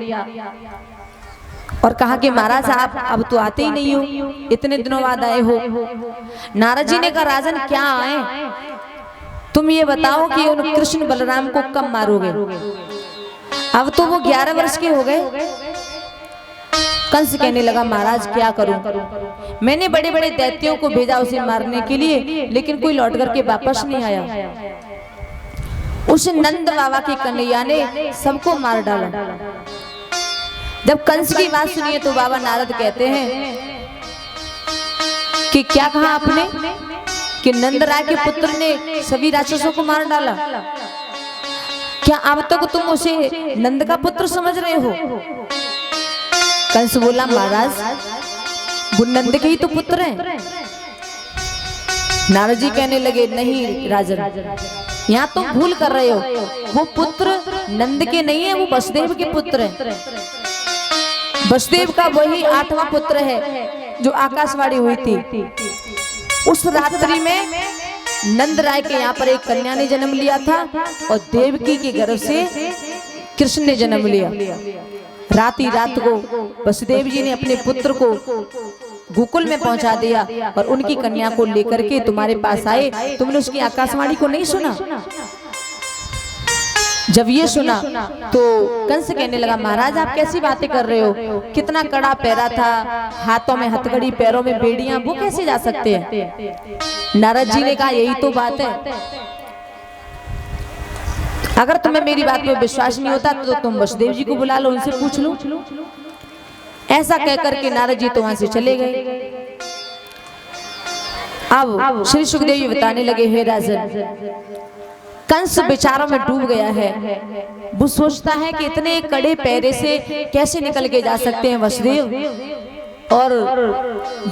और कहा कि महाराज आप अब तो आते ही नहीं हो, इतने दिनों बाद आए हो। नारद जी ने कहा राजन क्या आए, तुम ये बताओ कि उन कृष्ण बलराम को कब मारोगे, अब तो वो 11 वर्ष के हो गए। कंस कहने लगा महाराज क्या करूं, मैंने बड़े बड़े दैत्यों को भेजा उसे मारने के लिए, लेकिन कोई लौट करके वापस नहीं आया। उस नंद बाबा के कन्हैया ने सबको मार डाला। जब कंस की बात सुनिए तो बाबा नारद कहते हैं कि क्या कहा आपने कि नंद राय के पुत्र ने सभी राक्षसों को मार डाला, क्या अब तक तुम उसे नंद का पुत्र समझ रहे हो? कंस बोला महाराज वो नंद के ही तो पुत्र हैं। नारद जी कहने लगे नहीं राजन, यहाँ तुम भूल कर रहे हो, वो पुत्र नंद के नहीं है, वो वसुदेव के पुत्र हैं। वसुदेव का वही 8वां पुत्र है जो आकाशवाणी हुई थी। उस रात्रि में नंद राय के यहाँ पर एक कन्या ने जन्म लिया था और देवकी के गर्भ से कृष्ण ने जन्म लिया। रात ही रात को वसुदेव जी ने अपने पुत्र को गोकुल में पहुंचा दिया और उनकी कन्या को लेकर के तुम्हारे पास आए। तुमने उसकी आकाशवाणी को नहीं सुना? जब ये सुना तो कंस कहने लगा महाराज आप कैसी बातें कर रहे हो, कितना कड़ा पैरा था, हाथों में हथकड़ी पैरों में बेड़ियां, वो कैसे जा सकते हैं? नारद जी ने कहा यही तो बात है, अगर तुम्हें मेरी बात पे विश्वास नहीं होता तो तुम वसुदेव जी को बुला लो, उनसे पूछ लो। ऐसा कहकर के नारद जी तो वहां से चले गए। अब श्री सुखदेव जी बताने लगे हे राजन, कंस विचारों में डूब गया है। वो सोचता है कि इतने कड़े पैरे से कैसे निकल के जा सकते हैं वसुदेव, और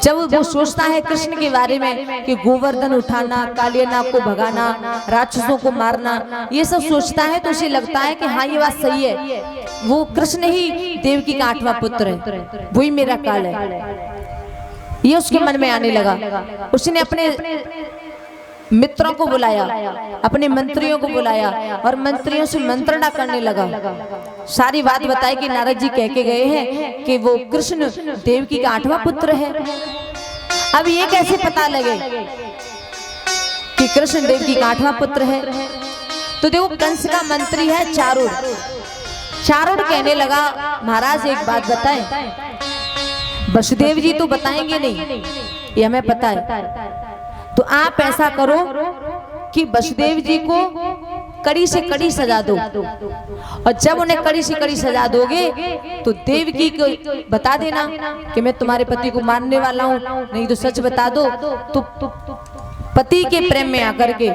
जब वो सोचता है कृष्ण के बारे में कि गोवर्धन उठाना, कालियानाग को भगाना, राक्षसों को मारना, ये सब सोचता है तो उसे लगता है कि हाँ ये बात सही है, वो कृष्ण ही देवकी का 8वां पुत्र है, वही मेरा काल है। ये उसके मन में आने लगा। उसने अपने मित्रों को बुलाया, अपने मंत्रियों को बुलाया और मंत्रियों से मंत्रणा करने लगा। सारी बात बताई कि नारद जी कह के गए हैं कि वो कृष्ण देवकी का 8वां पुत्र है। अब ये कैसे पता लगे कि कृष्ण देवकी का 8वां पुत्र है? तो देखो कंस का मंत्री है चारुड़। चारुड़ कहने लगा महाराज एक बात बताएं, वसुदेव जी तो बताएंगे नहीं, ये हमें पता है, तो आप ऐसा करो कि वसुदेव जी को कड़ी से कड़ी सजा दो, और जब उन्हें कड़ी से कड़ी सजा दोगे तो देवकी को बता देना कि मैं तुम्हारे पति को मारने वाला हूँ, नहीं तो सच बता दो तो पति के प्रेम में आकर के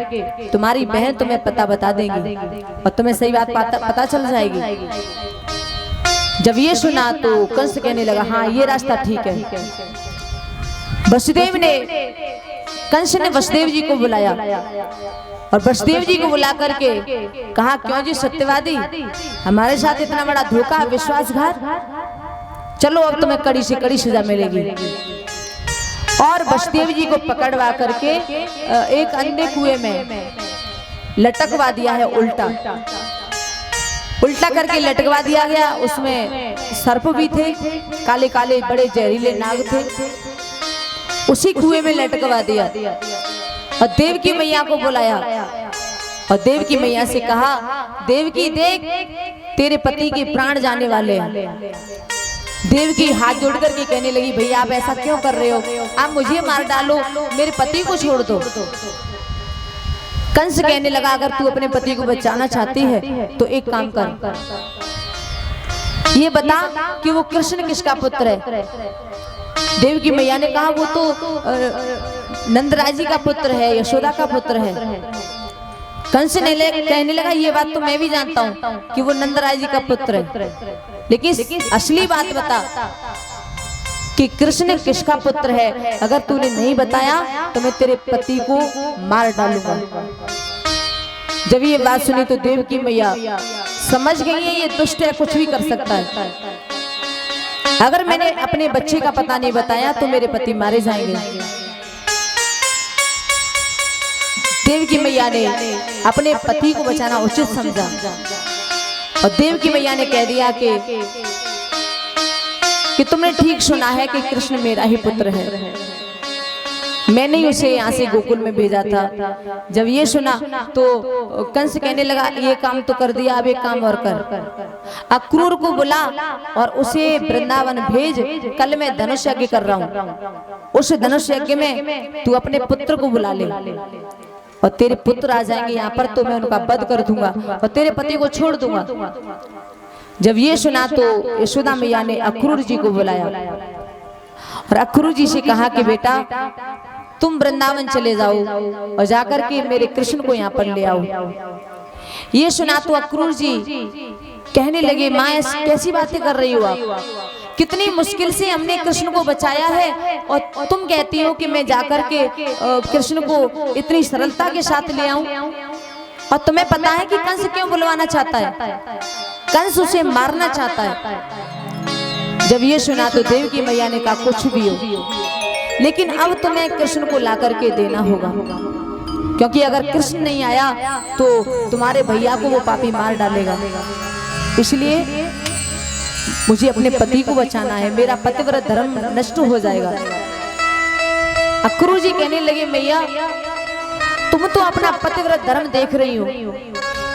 तुम्हारी बहन तुम्हें पता बता देंगी और तुम्हें सही बात पता चल जाएगी। जब ये सुना तो कंस कहने लगा हाँ ये रास्ता ठीक है। वसुदेव ने कंस ने वसुदेव जी को बुलाया और वसुदेव जी को बुला करके कहा क्यों जी सत्यवादी, हमारे साथ इतना बड़ा धोखा, विश्वासघात, चलो अब तुम्हें कड़ी से कड़ी सजा मिलेगी। और वसुदेव जी को पकड़वा करके एक अंधे कुएं में लटकवा दिया है, उल्टा करके लटकवा दिया गया। उसमें सर्प भी थे, काले काले बड़े जहरीले नाग थे, उसी कुएं में लटकवा दिया। और देवकी मैया को बुलाया और देवकी मैया से कहा देवकी देख तेरे पति के प्राण जाने वाले हैं। देवकी हाथ जोड़ करके कहने लगी भैया आप ऐसा क्यों कर रहे हो, आप मुझे मार डालो, मेरे पति को छोड़ दो। कंस कहने लगा अगर तू अपने पति को बचाना चाहती है तो एक काम कर, ये बता कि वो कृष्ण किसका पुत्र है। देवकी मैया ने कहा वो तो नंदराय जी का पुत्र है, यशोदा का पुत्र है। कंस ने कहने लगा ये बात तो मैं भी जानता हूँ कि वो नंदराय जी का पुत्र है, लेकिन असली बात बता कि कृष्ण किसका पुत्र है। अगर तूने नहीं बताया तो मैं तेरे पति को मार डालूंगा। जब ये बात सुनी तो देवकी मैया समझ गई है ये दुष्ट है, कुछ भी कर सकता है। अगर मैंने अपने बच्चे का पता नहीं बताया तो मेरे पति मारे जाएंगे। देवकी मैया ने अपने पति को बचाना उचित समझा और देवकी मैया ने कह दिया कि तुमने ठीक सुना है कि कृष्ण मेरा ही पुत्र है, मैंने ही उसे यहाँ से गोकुल में भेजा था। जब ये सुना तो कंस कहने लगा ये काम तो कर दिया, अब एक काम और कर, अक्रूर को बुला और उसे वृंदावन भेज, कल मैं धनुष यज्ञ कर रहा हूँ, उस धनुष यज्ञ में तू अपने पुत्र को बुला ले और तेरे पुत्र आ जाएंगे यहाँ पर तो मैं उनका वध कर दूंगा और तेरे पति को छोड़ दूंगा। जब ये सुना तो यशोदा मैया ने अक्रूर जी को बुलाया और अक्रूर जी से कहा कि बेटा तुम वृंदावन चले जाओ और जाकर के मेरे कृष्ण को यहाँ पर ले आओ। ये सुना तो अक्रूर जी कहने लगे माँ कैसी बातें कर रही हो आप, कितनी मुश्किल से हमने कृष्ण को बचाया है और तुम कहती हो कि मैं जाकर के कृष्ण को इतनी सरलता के साथ ले आऊं। और तुम्हें पता है कि कंस क्यों बुलवाना चाहता है, कंस उसे मारना चाहता है। जब ये सुना तो देवकी मैया ने कहा कुछ भी हो, लेकिन अब तुम्हें कृष्ण को ला करके देना होगा, क्योंकि अगर कृष्ण नहीं आया तो तुम्हारे भैया को वो पापी मार डालेगा, इसलिए मुझे अपने पति को बचाना है, मेरा पतिव्रत धर्म नष्ट हो जाएगा। अक्रूर जी कहने लगे मैया तुम तो अपना पतिव्रत धर्म देख रही हो,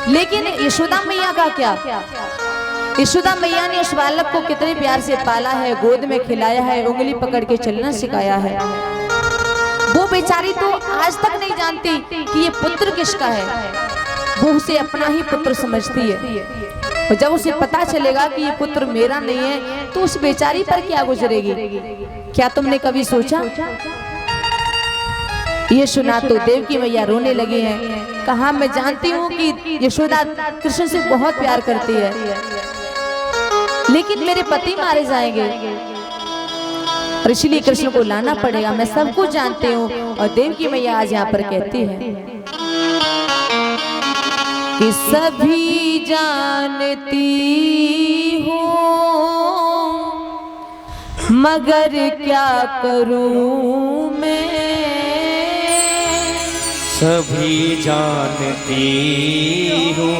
लेकिन यशोदा मैया का क्या? यशोदा मैया ने उस बालक को कितने प्यार से पाला है, गोद में खिलाया है, उंगली पकड़ के चलना सिखाया है। वो बेचारी तो आज तक नहीं जानती कि ये पुत्र किसका है, वो उसे अपना ही पुत्र समझती है। और जब उसे पता चलेगा कि ये पुत्र मेरा नहीं है तो उस बेचारी पर क्या गुजरेगी, क्या तुमने कभी सोचा? ये सुना तो देवकी मैया रोने लगी हैं, कहा मैं जानती हूँ कि यशोदा कृष्ण से बहुत प्यार करती है, लेकिन मेरे पति मारे जाएंगे और इसलिए कृष्ण को लाना पड़ेगा, मैं सब कुछ जानती हूँ। और देवकी मैया आज यहाँ पर कहती है कि सभी जानती हूँ मगर क्या करूँ मैं, सभी जानती हूँ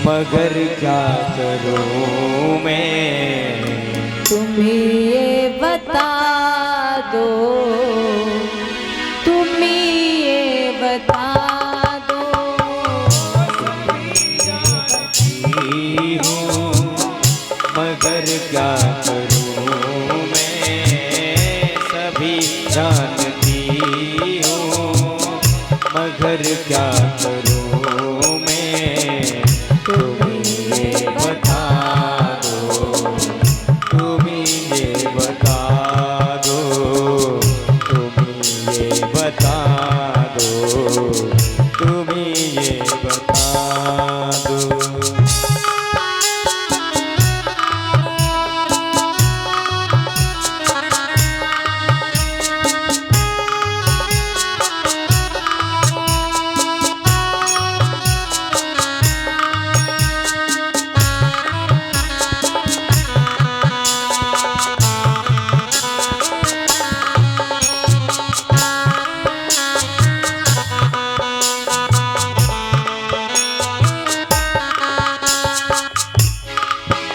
मगर क्या करूँ मैं, तुम ये बता दो, तुम ये बता दो, मगर क्या करूँ मैं, सभी जानती हूँ मगर क्या करूँ मैं, तुम ये बता दो, तुम ये बता दो, तुम ये बता दो, तुम ये बता दो।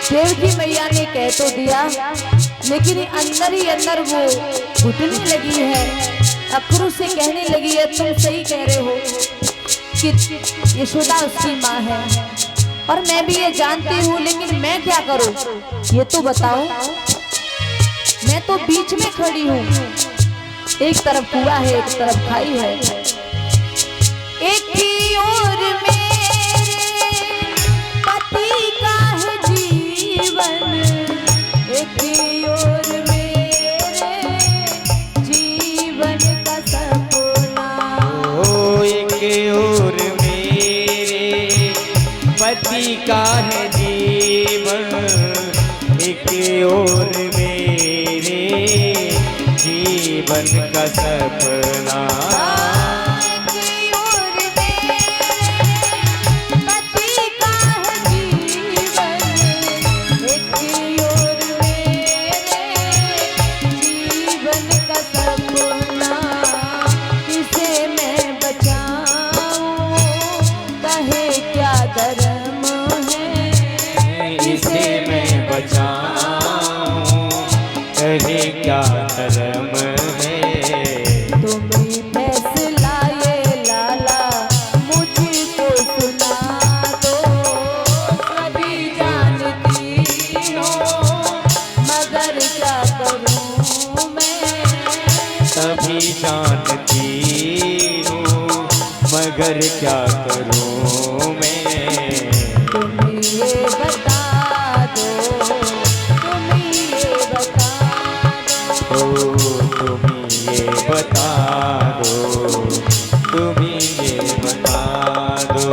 देवकी मैया ने कह तो दिया, लेकिन अंदर ही अंदर वो घुटने लगी है। अक्रूर से कहने लगी है तुम सही कह रहे हो कि यशोदा उसकी माँ है और मैं भी ये जानती हूँ, लेकिन मैं क्या करूँ ये तो बताओ। मैं तो बीच में खड़ी हूँ, एक तरफ कुआं है एक तरफ खाई है, एक की ओर मेरे पति का है जीवन, एक की ओर मेरे जीवन का सपना, ओ एक ओर मेरे पति का है जीवन, एक ओर मेरे जीवन का सपना, किसे मैं बचा मगर क्या करूं मैं। तुम ये बता दो, तुम ये बता दो। ओ तुम ये बता दो, तुम ये बता दो।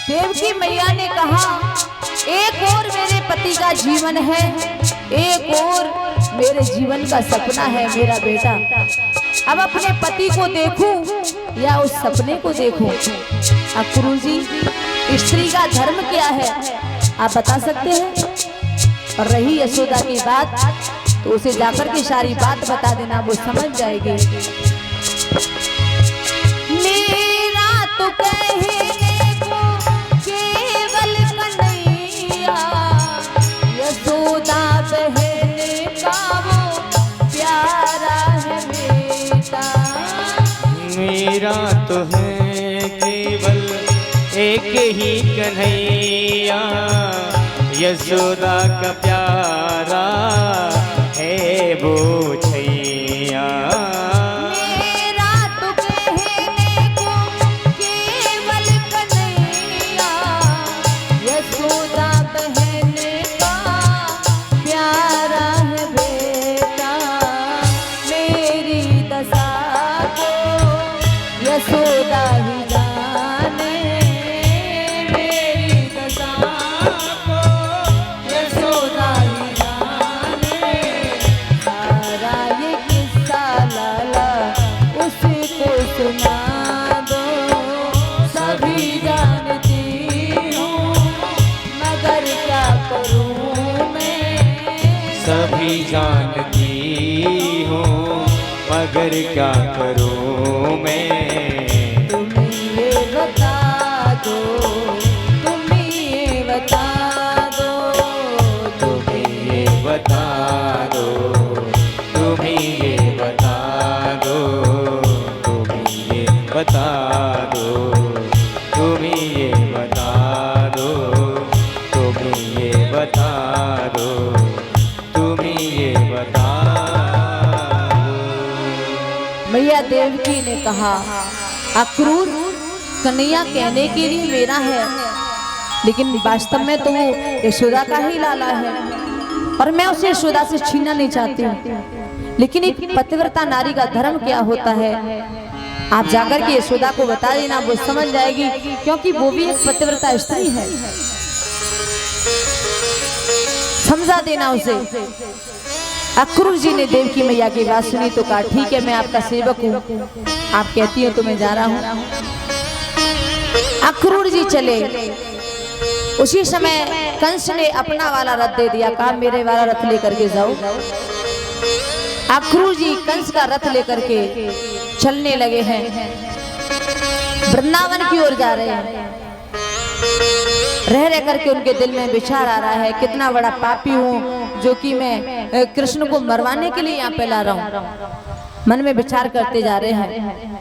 देवकी मैया ने कहा, एक और मेरे पति का जीवन है, एक और मेरे जीवन का सपना है मेरा बेटा। अब अपने पति को देखूं या उस सपने को देखूं? अक्रूर जी, स्त्री का धर्म क्या है आप बता सकते हैं? और रही यशोदा की बात, तो उसे जाकर के सारी बात बता देना, वो समझ जाएगी। मेरा तो कहने को केवल कन्हैया, यशोदा बहन का वो प्यारा है बेटा। मेरा तो है केवल एक ही कन्हैया, यशोदा का प्यारा है वो छैया। मेरा तो कहने को केवल कन्हैया, यशोदा बहन का प्यारा है बेटा। मेरी दशा को यशोदा ही जाने, मेरी दशा को यशोदा ही जाने। सारा ये किस्सा लाला उसको सुना दो, सभी जानती हूँ मगर क्या करूँ मैं। सभी जानती हूँ मगर क्या करूँ मैं। तुम ये बता दो, तुम ये बता दो, तुम ये बता दो, तुम ये बता दो, तुम ये बता दो, तुम ये बता दो, तुम ये बता दो, तुम ये बता दो। मैया देवकी ने कहा, अक्रूर कन्हैया कहने के लिए मेरा है, लेकिन वास्तव में तो वो यशोदा का ही लाला है और मैं उसे यशोदा से छीनना नहीं चाहती हूँ। लेकिन एक पतिव्रता नारी का धर्म क्या होता है आप जाकर के यशोदा को बता देना, वो समझ जाएगी, क्योंकि वो भी एक पतिव्रता स्त्री है। समझा देना उसे। अक्रूर जी ने देवकी मैया की बात सुनी तो कहा, ठीक है मैं आपका सेवक हूँ, आप कहती हो तो मैं जा रहा हूँ। अक्रूर जी चले। उसी समय कंस ने अपना वाला रथ दे दिया, कहा मेरे वाला रथ लेकर के जाओ। अक्रूर जी कंस का रथ लेकर के चलने लगे हैं, वृंदावन की ओर जा रहे हैं। रह रह करके उनके दिल में विचार आ रहा है, कितना बड़ा पापी हूँ जो कि मैं कृष्ण को मरवाने के लिए यहाँ पे ला रहा हूँ। मन में विचार करते जा रहे हैं।